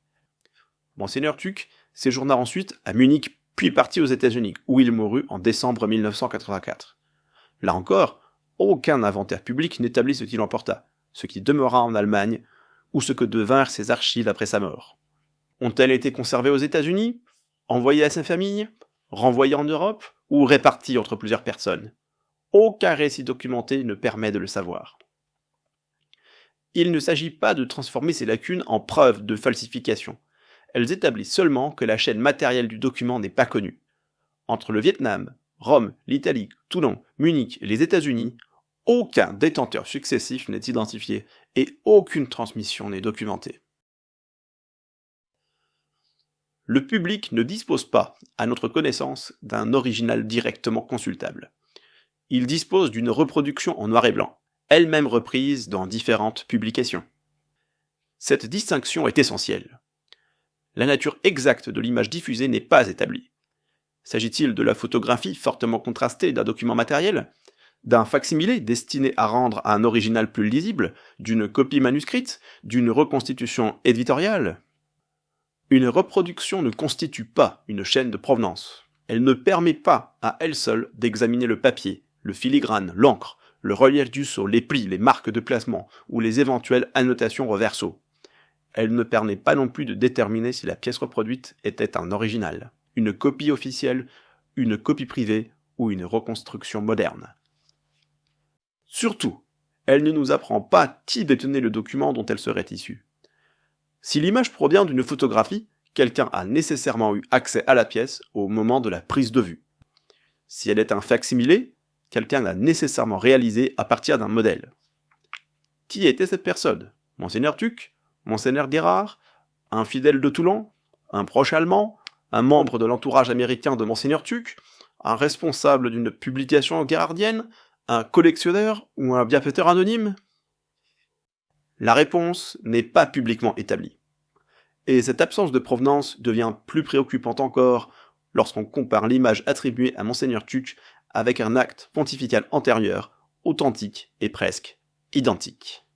Monseigneur Tuc séjourna ensuite à Munich, puis partit aux États-Unis, où il mourut en décembre 1984. Là encore, aucun inventaire public n'établit ce qu'il emporta, ce qui demeura en Allemagne, ou ce que devinrent ses archives après sa mort. Ont-elles été conservées aux États-Unis, envoyées à sa famille, renvoyées en Europe, ou réparties entre plusieurs personnes? Aucun récit documenté ne permet de le savoir. Il ne s'agit pas de transformer ces lacunes en preuves de falsification. Elles établissent seulement que la chaîne matérielle du document n'est pas connue. Entre le Vietnam, Rome, l'Italie, Toulon, Munich et les États-Unis, aucun détenteur successif n'est identifié et aucune transmission n'est documentée. Le public ne dispose pas, à notre connaissance, d'un original directement consultable. Il dispose d'une reproduction en noir et blanc, elle-même reprise dans différentes publications. Cette distinction est essentielle. La nature exacte de l'image diffusée n'est pas établie. S'agit-il de la photographie fortement contrastée d'un document matériel, d'un facsimilé destiné à rendre un original plus lisible, d'une copie manuscrite, d'une reconstitution éditoriale. Une reproduction ne constitue pas une chaîne de provenance. Elle ne permet pas à elle seule d'examiner le papier, le filigrane, l'encre, le relief du sceau, les plis, les marques de placement ou les éventuelles annotations reverso. Elle ne permet pas non plus de déterminer si la pièce reproduite était un original, une copie officielle, une copie privée ou une reconstruction moderne. Surtout, elle ne nous apprend pas qui détenait le document dont elle serait issue. Si l'image provient d'une photographie, quelqu'un a nécessairement eu accès à la pièce au moment de la prise de vue. Si elle est un facsimilé, quelqu'un l'a nécessairement réalisé à partir d'un modèle. Qui était cette personne? Monseigneur Tuck? Monseigneur Guérard? Un fidèle de Toulon? Un proche allemand? Un membre de l'entourage américain de Monseigneur Tuck? Un responsable d'une publication guérardienne? Un collectionneur ou un bienfaiteur anonyme? La réponse n'est pas publiquement établie. Et cette absence de provenance devient plus préoccupante encore lorsqu'on compare l'image attribuée à Monseigneur Tuck avec un acte pontifical antérieur, authentique et presque identique.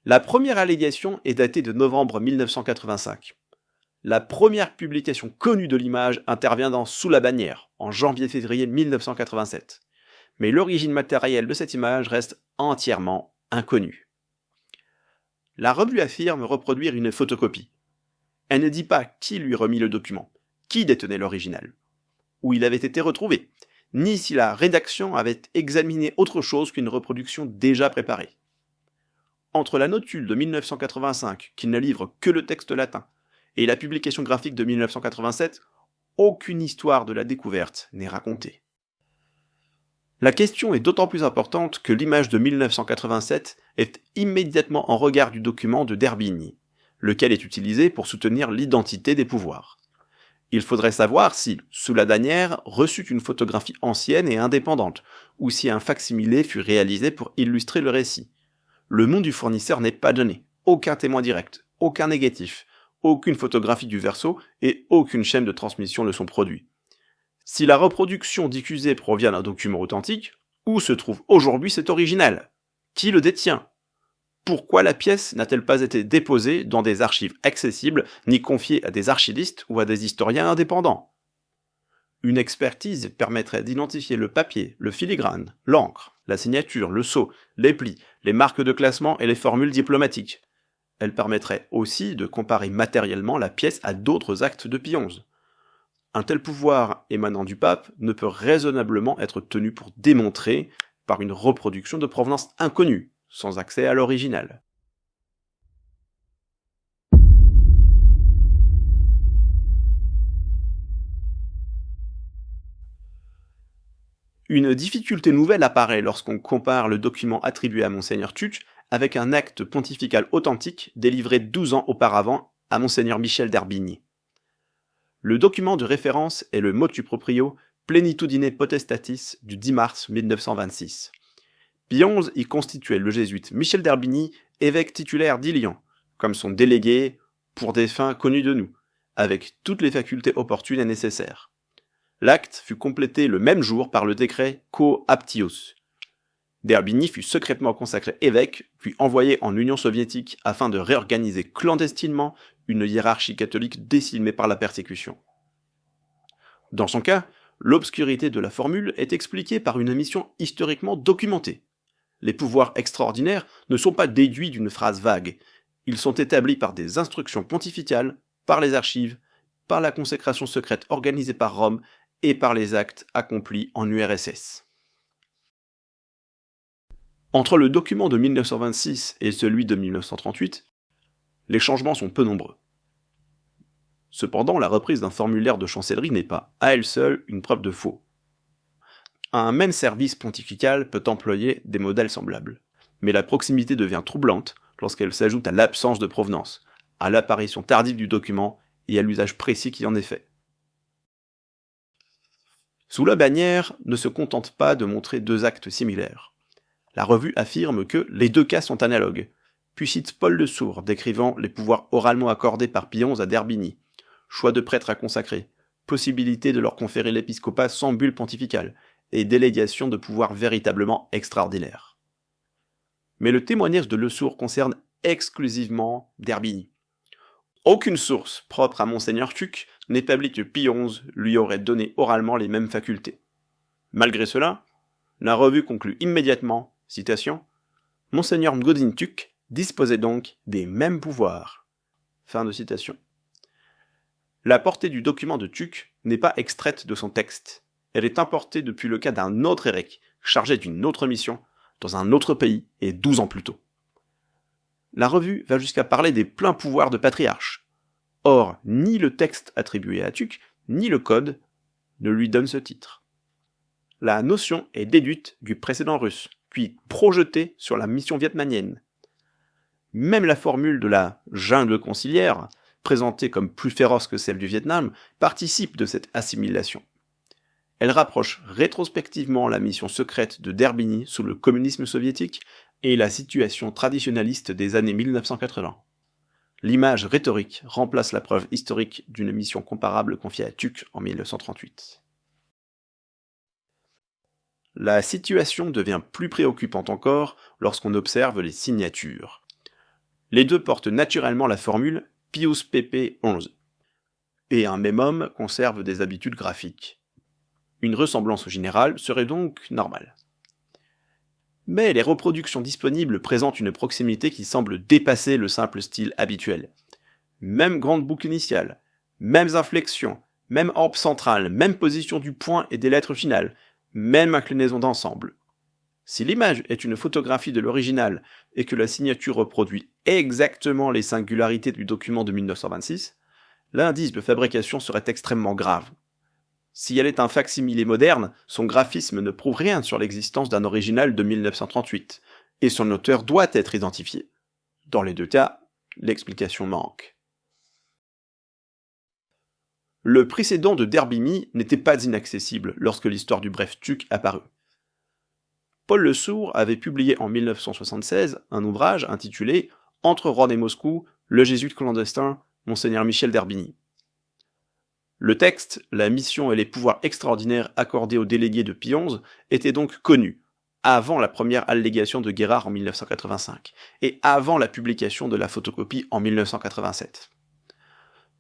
La première allégation est datée de novembre 1985. La première publication connue de l'image intervient dans Sous la bannière, en janvier-février 1987. Mais l'origine matérielle de cette image reste entièrement inconnue. La revue affirme reproduire une photocopie. Elle ne dit pas qui lui remit le document, qui détenait l'original, où il avait été retrouvé, ni si la rédaction avait examiné autre chose qu'une reproduction déjà préparée. Entre la notule de 1985, qui ne livre que le texte latin, et la publication graphique de 1987, aucune histoire de la découverte n'est racontée. La question est d'autant plus importante que l'image de 1987 est immédiatement en regard du document de d'Herbigny, lequel est utilisé pour soutenir l'identité des pouvoirs. Il faudrait savoir si, Sous la bannière, reçut une photographie ancienne et indépendante, ou si un facsimilé fut réalisé pour illustrer le récit. Le nom du fournisseur n'est pas donné, aucun témoin direct, aucun négatif, aucune photographie du verso et aucune chaîne de transmission de son produit. Si la reproduction diffusée provient d'un document authentique, où se trouve aujourd'hui cet original? Qui le détient? Pourquoi la pièce n'a-t-elle pas été déposée dans des archives accessibles, ni confiée à des archivistes ou à des historiens indépendants? Une expertise permettrait d'identifier le papier, le filigrane, l'encre, la signature, le sceau, les plis, les marques de classement et les formules diplomatiques. Elle permettrait aussi de comparer matériellement la pièce à d'autres actes de Pie XI. Un tel pouvoir émanant du pape ne peut raisonnablement être tenu pour démontré par une reproduction de provenance inconnue, sans accès à l'original. Une difficulté nouvelle apparaît lorsqu'on compare le document attribué à Monseigneur Tuck avec un acte pontifical authentique délivré 12 ans auparavant à Monseigneur Michel d'Herbigny. Le document de référence est le motu proprio Plenitudine Potestatis du 10 mars 1926. Pie XI y constituait le jésuite Michel d'Herbigny évêque titulaire d'Ilion, comme son délégué pour des fins connues de nous, avec toutes les facultés opportunes et nécessaires. L'acte fut complété le même jour par le décret Quo Aptius. D'Herbigny fut secrètement consacré évêque, puis envoyé en Union soviétique afin de réorganiser clandestinement une hiérarchie catholique décimée par la persécution. Dans son cas, l'obscurité de la formule est expliquée par une mission historiquement documentée. Les pouvoirs extraordinaires ne sont pas déduits d'une phrase vague, ils sont établis par des instructions pontificales, par les archives, par la consécration secrète organisée par Rome et par les actes accomplis en URSS. Entre le document de 1926 et celui de 1938, les changements sont peu nombreux. Cependant, la reprise d'un formulaire de chancellerie n'est pas, à elle seule, une preuve de faux. Un même service pontifical peut employer des modèles semblables, mais la proximité devient troublante lorsqu'elle s'ajoute à l'absence de provenance, à l'apparition tardive du document et à l'usage précis qui en est fait. Sous la bannière ne se contente pas de montrer deux actes similaires. La revue affirme que les deux cas sont analogues, puis cite Paul de Sourd décrivant les pouvoirs oralement accordés par Pie XI à d'Herbigny, choix de prêtres à consacrer, possibilité de leur conférer l'épiscopat sans bulle pontificale, et délégation de pouvoirs véritablement extraordinaires. Mais le témoignage de Lesourd concerne exclusivement d'Herbigny. Aucune source propre à Monseigneur Tuc n'établit que Pie XI lui aurait donné oralement les mêmes facultés. Malgré cela, la revue conclut immédiatement, citation, « Monseigneur Godin Tuc disposait donc des mêmes pouvoirs. » Fin de citation. La portée du document de Tuc n'est pas extraite de son texte. Elle est importée depuis le cas d'un autre évêque, chargé d'une autre mission, dans un autre pays et 12 ans plus tôt. La revue va jusqu'à parler des pleins pouvoirs de patriarche. Or, ni le texte attribué à Tuc, ni le code ne lui donnent ce titre. La notion est déduite du précédent russe, puis projetée sur la mission vietnamienne. Même la formule de la jungle conciliaire, présentée comme plus féroce que celle du Vietnam, participe de cette assimilation. Elle rapproche rétrospectivement la mission secrète de d'Herbigny sous le communisme soviétique et la situation traditionnaliste des années 1980. L'image rhétorique remplace la preuve historique d'une mission comparable confiée à Tuc en 1938. La situation devient plus préoccupante encore lorsqu'on observe les signatures. Les deux portent naturellement la formule Pius pp 11, et un même homme conserve des habitudes graphiques. Une ressemblance générale serait donc normale. Mais les reproductions disponibles présentent une proximité qui semble dépasser le simple style habituel. Même grande boucle initiale, mêmes inflexions, même orbe centrale, même position du point et des lettres finales, même inclinaison d'ensemble. Si l'image est une photographie de l'original et que la signature reproduit exactement les singularités du document de 1926, l'indice de fabrication serait extrêmement grave. Si elle est un facsimilé moderne, son graphisme ne prouve rien sur l'existence d'un original de 1938, et son auteur doit être identifié. Dans les deux cas, l'explication manque. Le précédent de d'Herbigny n'était pas inaccessible lorsque l'histoire du bref Tuc apparut. Paul Lesourd avait publié en 1976 un ouvrage intitulé « Entre Rome et Moscou, le jésuite clandestin, Monseigneur Michel d'Herbigny ». Le texte, la mission et les pouvoirs extraordinaires accordés aux délégués de Pie XI étaient donc connus, avant la première allégation de Guérard en 1985, et avant la publication de la photocopie en 1987.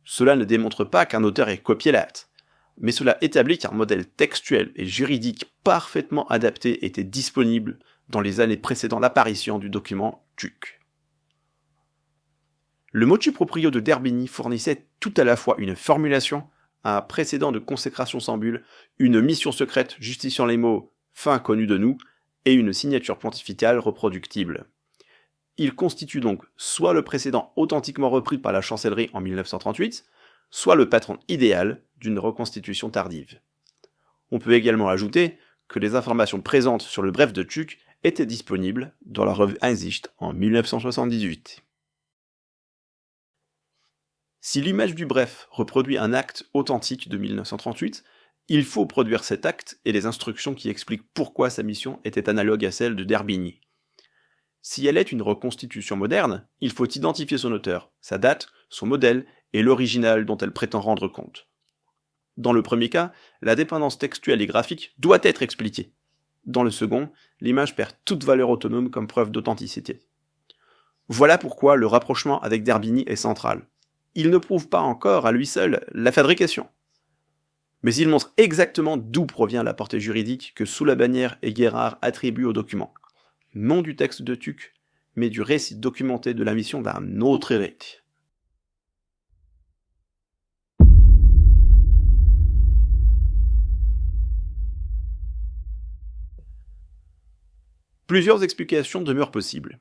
Cela ne démontre pas qu'un auteur ait copié l'acte, mais cela établit qu'un modèle textuel et juridique parfaitement adapté était disponible dans les années précédant l'apparition du document Tuc. Le motu proprio de d'Herbigny fournissait tout à la fois une formulation, un précédent de consécration sans bulle, une mission secrète justifiant les mots « fin connu de nous » et une signature pontificale reproductible. Il constitue donc soit le précédent authentiquement repris par la chancellerie en 1938, soit le patron idéal d'une reconstitution tardive. On peut également ajouter que les informations présentes sur le bref de Tuc étaient disponibles dans la revue Einsicht en 1978. Si l'image du bref reproduit un acte authentique de 1938, il faut produire cet acte et les instructions qui expliquent pourquoi sa mission était analogue à celle de d'Herbigny. Si elle est une reconstitution moderne, il faut identifier son auteur, sa date, son modèle et l'original dont elle prétend rendre compte. Dans le premier cas, la dépendance textuelle et graphique doit être expliquée. Dans le second, l'image perd toute valeur autonome comme preuve d'authenticité. Voilà pourquoi le rapprochement avec d'Herbigny est central. Il ne prouve pas encore à lui seul la fabrication. Mais il montre exactement d'où provient la portée juridique que Sous la bannière et Guérard attribuent au document. Non du texte de Tuc, mais du récit documenté de la mission d'un autre évêque. Plusieurs explications demeurent possibles.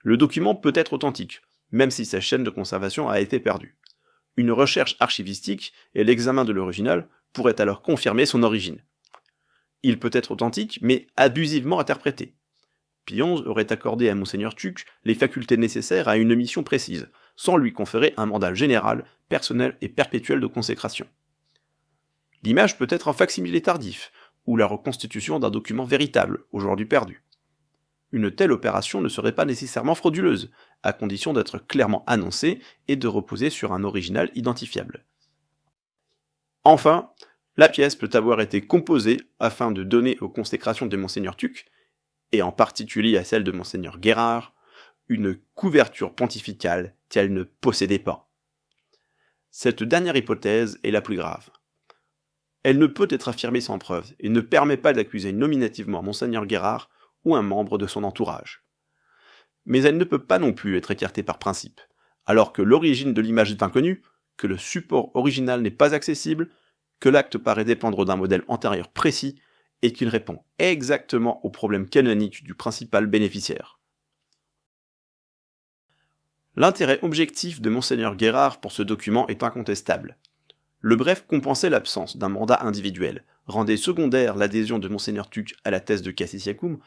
Le document peut être authentique, même si sa chaîne de conservation a été perdue. Une recherche archivistique et l'examen de l'original pourraient alors confirmer son origine. Il peut être authentique, mais abusivement interprété. Pie XI aurait accordé à Monseigneur Tuc les facultés nécessaires à une mission précise, sans lui conférer un mandat général, personnel et perpétuel de consécration. L'image peut être un facsimilé tardif, ou la reconstitution d'un document véritable, aujourd'hui perdu. Une telle opération ne serait pas nécessairement frauduleuse, à condition d'être clairement annoncée et de reposer sur un original identifiable. Enfin, La pièce peut avoir été composée afin de donner aux consécrations de Monseigneur Tuc, et en particulier à celle de Monseigneur Guérard, une couverture pontificale qu'elle ne possédait pas. Cette dernière hypothèse est la plus grave. Elle ne peut être affirmée sans preuve et ne permet pas d'accuser nominativement Monseigneur Guérard ou un membre de son entourage. Mais elle ne peut pas non plus être écartée par principe, alors que l'origine de l'image est inconnue, que le support original n'est pas accessible, que l'acte paraît dépendre d'un modèle antérieur précis et qu'il répond exactement au problème canonique du principal bénéficiaire. L'intérêt objectif de Monseigneur Guérard pour ce document est incontestable. Le bref compensait l'absence d'un mandat individuel, rendait secondaire l'adhésion de Monseigneur Tuc à la thèse de Cassis Iacum,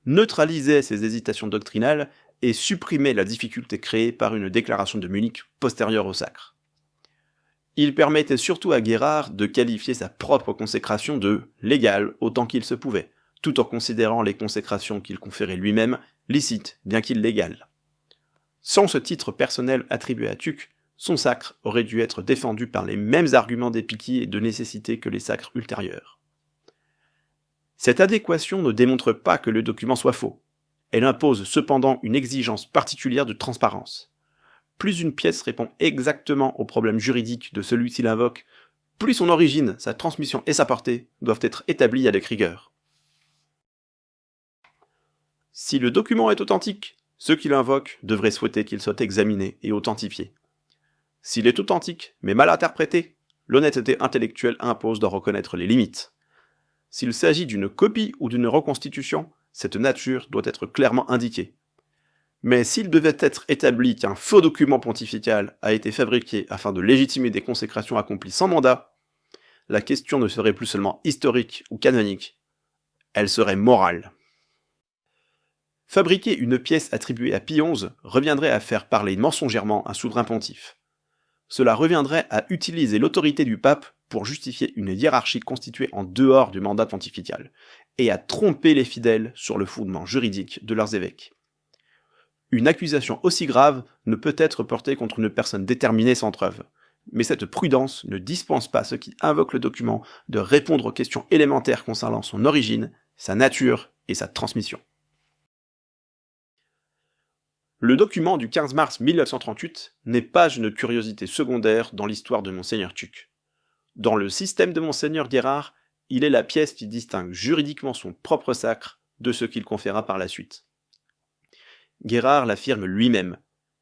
neutralisait ses hésitations doctrinales et supprimait la difficulté créée par une déclaration de Munich postérieure au sacre. Il permettait surtout à Guérard de qualifier sa propre consécration de « légale » autant qu'il se pouvait, tout en considérant les consécrations qu'il conférait lui-même licites bien qu'illégales. Sans ce titre personnel attribué à Tuc, son sacre aurait dû être défendu par les mêmes arguments d'épiquie et de nécessité que les sacres ultérieurs. Cette adéquation ne démontre pas que le document soit faux. Elle impose cependant une exigence particulière de transparence. Plus une pièce répond exactement au problème juridique de celui qui l'invoque, plus son origine, sa transmission et sa portée doivent être établies avec rigueur. Si le document est authentique, ceux qui l'invoquent devraient souhaiter qu'il soit examiné et authentifié. S'il est authentique, mais mal interprété, l'honnêteté intellectuelle impose d'en reconnaître les limites. S'il s'agit d'une copie ou d'une reconstitution, cette nature doit être clairement indiquée. Mais s'il devait être établi qu'un faux document pontifical a été fabriqué afin de légitimer des consécrations accomplies sans mandat, la question ne serait plus seulement historique ou canonique, elle serait morale. Fabriquer une pièce attribuée à Pie XI reviendrait à faire parler mensongèrement un souverain pontife. Cela reviendrait à utiliser l'autorité du pape pour justifier une hiérarchie constituée en dehors du mandat pontifical, et à tromper les fidèles sur le fondement juridique de leurs évêques. Une accusation aussi grave ne peut être portée contre une personne déterminée sans preuve, mais cette prudence ne dispense pas ceux qui invoquent le document de répondre aux questions élémentaires concernant son origine, sa nature et sa transmission. Le document du 15 mars 1938 n'est pas une curiosité secondaire dans l'histoire de Monseigneur Tuc. Dans le système de Monseigneur Guérard, il est la pièce qui distingue juridiquement son propre sacre de ce qu'il conféra par la suite. Guérard l'affirme lui-même,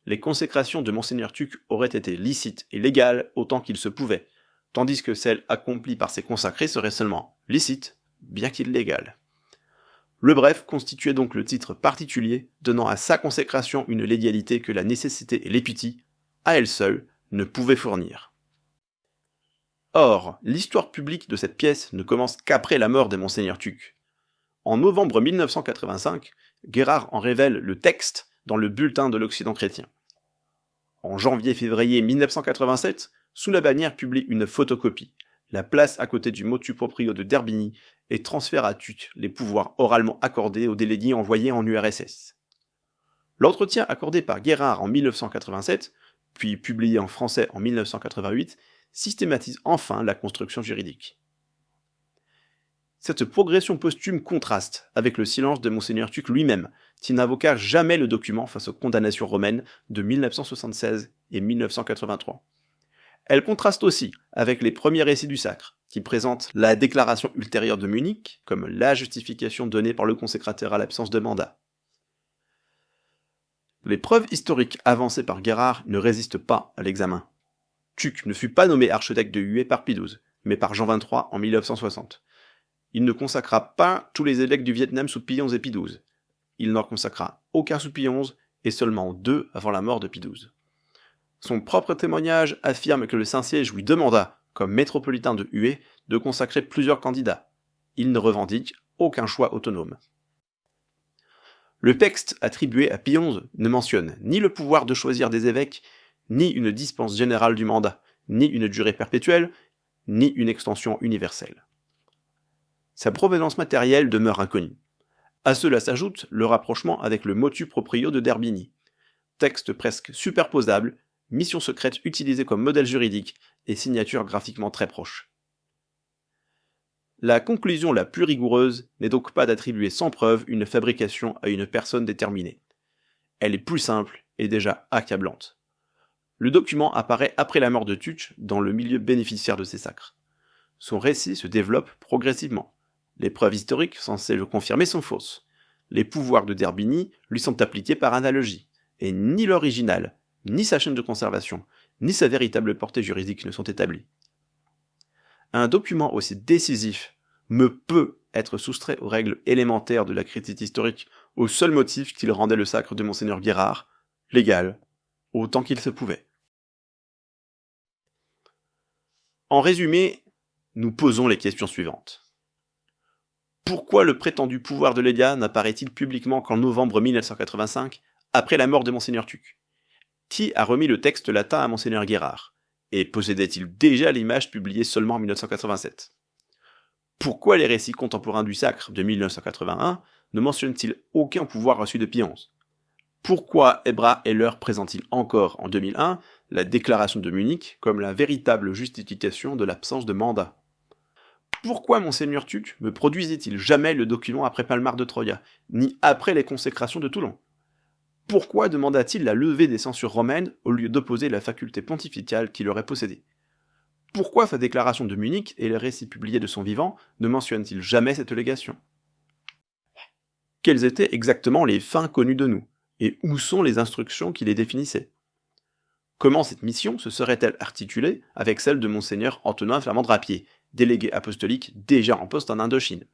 les consécrations de Monseigneur Tuc auraient été licites et légales autant qu'il se pouvait, tandis que celles accomplies par ses consacrés seraient seulement licites, bien qu'illégales. Le bref constituait donc le titre particulier donnant à sa consécration une légalité que la nécessité et l'épitie, à elles seules, ne pouvaient fournir. Or, l'histoire publique de cette pièce ne commence qu'après la mort de Monseigneur Tuc. En novembre 1985, Guérard en révèle le texte dans le Bulletin de l'Occident chrétien. En janvier-février 1987, sous la bannière publie une photocopie, la place à côté du motu proprio de Derbigny et transfère à Tuc les pouvoirs oralement accordés aux délégués envoyés en URSS. L'entretien accordé par Guérard en 1987, puis publié en français en 1988, systématise enfin la construction juridique. Cette progression posthume contraste avec le silence de Monseigneur Tuc lui-même, qui n'invoqua jamais le document face aux condamnations romaines de 1976 et 1983. Elle contraste aussi avec les premiers récits du sacre, qui présentent la déclaration ultérieure de Munich comme la justification donnée par le consécrateur à l'absence de mandat. Les preuves historiques avancées par Guérard ne résistent pas à l'examen. Tuc ne fut pas nommé archevêque de Hué par Pie XII, mais par Jean XXIII en 1960. Il ne consacra pas tous les évêques du Vietnam sous Pie XI et Pie XII. Il n'en consacra aucun sous Pie XI et seulement 2 avant la mort de Pie XII. Son propre témoignage affirme que le Saint-Siège lui demanda, comme métropolitain de Hué, de consacrer plusieurs candidats. Il ne revendique aucun choix autonome. Le texte attribué à Pie XI ne mentionne ni le pouvoir de choisir des évêques, ni une dispense générale du mandat, ni une durée perpétuelle, ni une extension universelle. Sa provenance matérielle demeure inconnue. À cela s'ajoute le rapprochement avec le motu proprio de Derbigny, texte presque superposable, mission secrète utilisée comme modèle juridique et signature graphiquement très proche. La conclusion la plus rigoureuse n'est donc pas d'attribuer sans preuve une fabrication à une personne déterminée. Elle est plus simple et déjà accablante. Le document apparaît après la mort de Tuck dans le milieu bénéficiaire de ces sacres. Son récit se développe progressivement. Les preuves historiques censées le confirmer sont fausses. Les pouvoirs de Derbigny lui sont appliqués par analogie, et ni l'original, ni sa chaîne de conservation, ni sa véritable portée juridique ne sont établis. Un document aussi décisif ne peut être soustrait aux règles élémentaires de la critique historique au seul motif qu'il rendait le sacre de Monseigneur Guérard légal, autant qu'il se pouvait. En résumé, nous posons les questions suivantes. Pourquoi le prétendu pouvoir de Légat n'apparaît-il publiquement qu'en novembre 1985, après la mort de Monseigneur Tuck? Qui a remis le texte latin à Monseigneur Guérard? Et possédait-il déjà l'image publiée seulement en 1987? Pourquoi les récits contemporains du sacre de 1981 ne mentionnent-ils aucun pouvoir reçu de Pie XI? Pourquoi Ebra Heller présente-t-il encore en 2001 la déclaration de Munich comme la véritable justification de l'absence de mandat? Pourquoi Monseigneur Tuck ne produisait-il jamais le document après Palmar de Troya, ni après les consécrations de Toulon? Pourquoi demanda-t-il la levée des censures romaines au lieu d'opposer la faculté pontificale qu'il aurait possédée? Pourquoi sa déclaration de Munich et les récits publiés de son vivant ne mentionnent-ils jamais cette légation? Quelles étaient exactement les fins connues de nous, et où sont les instructions qui les définissaient? Comment cette mission se serait-elle articulée avec celle de Monseigneur Antonin Flamand de Rappier, délégué apostolique déjà en poste en Indochine?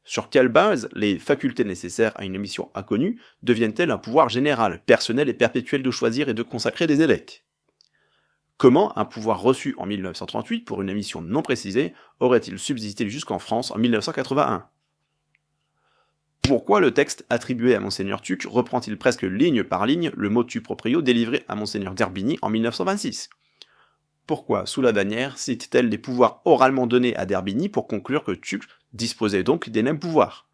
Sur quelle base les facultés nécessaires à une mission inconnue deviennent-elles un pouvoir général, personnel et perpétuel de choisir et de consacrer des évêques? Comment un pouvoir reçu en 1938 pour une mission non précisée aurait-il subsisté jusqu'en France en 1981? Pourquoi le texte attribué à Monseigneur Tuck reprend-il presque ligne par ligne le motu proprio délivré à Monseigneur Derbigny en 1926? Pourquoi, sous la bannière, cite-t-elle des pouvoirs oralement donnés à Derbigny pour conclure que Tuck disposait donc des mêmes pouvoirs?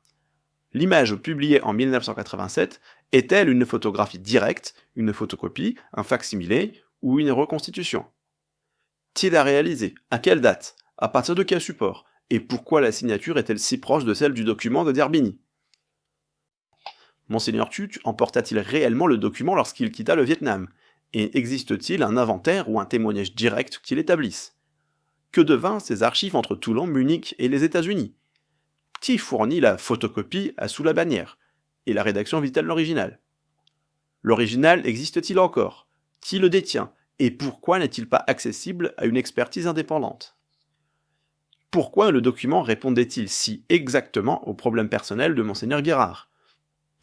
L'image publiée en 1987 est-elle une photographie directe, une photocopie, un fac-similé ou une reconstitution? Qui l'a réalisée? À quelle date? À partir de quel support? Et pourquoi la signature est-elle si proche de celle du document de Derbigny? Monseigneur Tuck emporta-t-il réellement le document lorsqu'il quitta le Vietnam? Et existe-t-il un inventaire ou un témoignage direct qui l'établisse? Que devint ces archives entre Toulon, Munich et les États-Unis? Qui fournit la photocopie à Sous la bannière? Et la rédaction vit-elle l'original? L'original existe-t-il encore? Qui le détient? Et pourquoi n'est-il pas accessible à une expertise indépendante? Pourquoi le document répondait-il si exactement aux problèmes personnels de Monseigneur Guérard?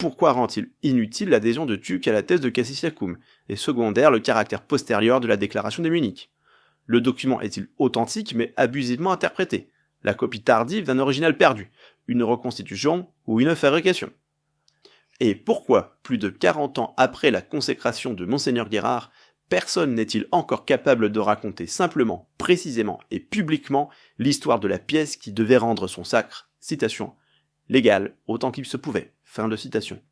Pourquoi rend-il inutile l'adhésion de Tuck à la thèse de Cassius-Lacum, et secondaire le caractère postérieur de la déclaration de Munich? Le document est-il authentique mais abusivement interprété? La copie tardive d'un original perdu? Une reconstitution ou une fabrication? Et pourquoi, plus de 40 ans après la consécration de Monseigneur Guérard, personne n'est-il encore capable de raconter simplement, précisément et publiquement l'histoire de la pièce qui devait rendre son sacre, citation, légal autant qu'il se pouvait. Fin de citation.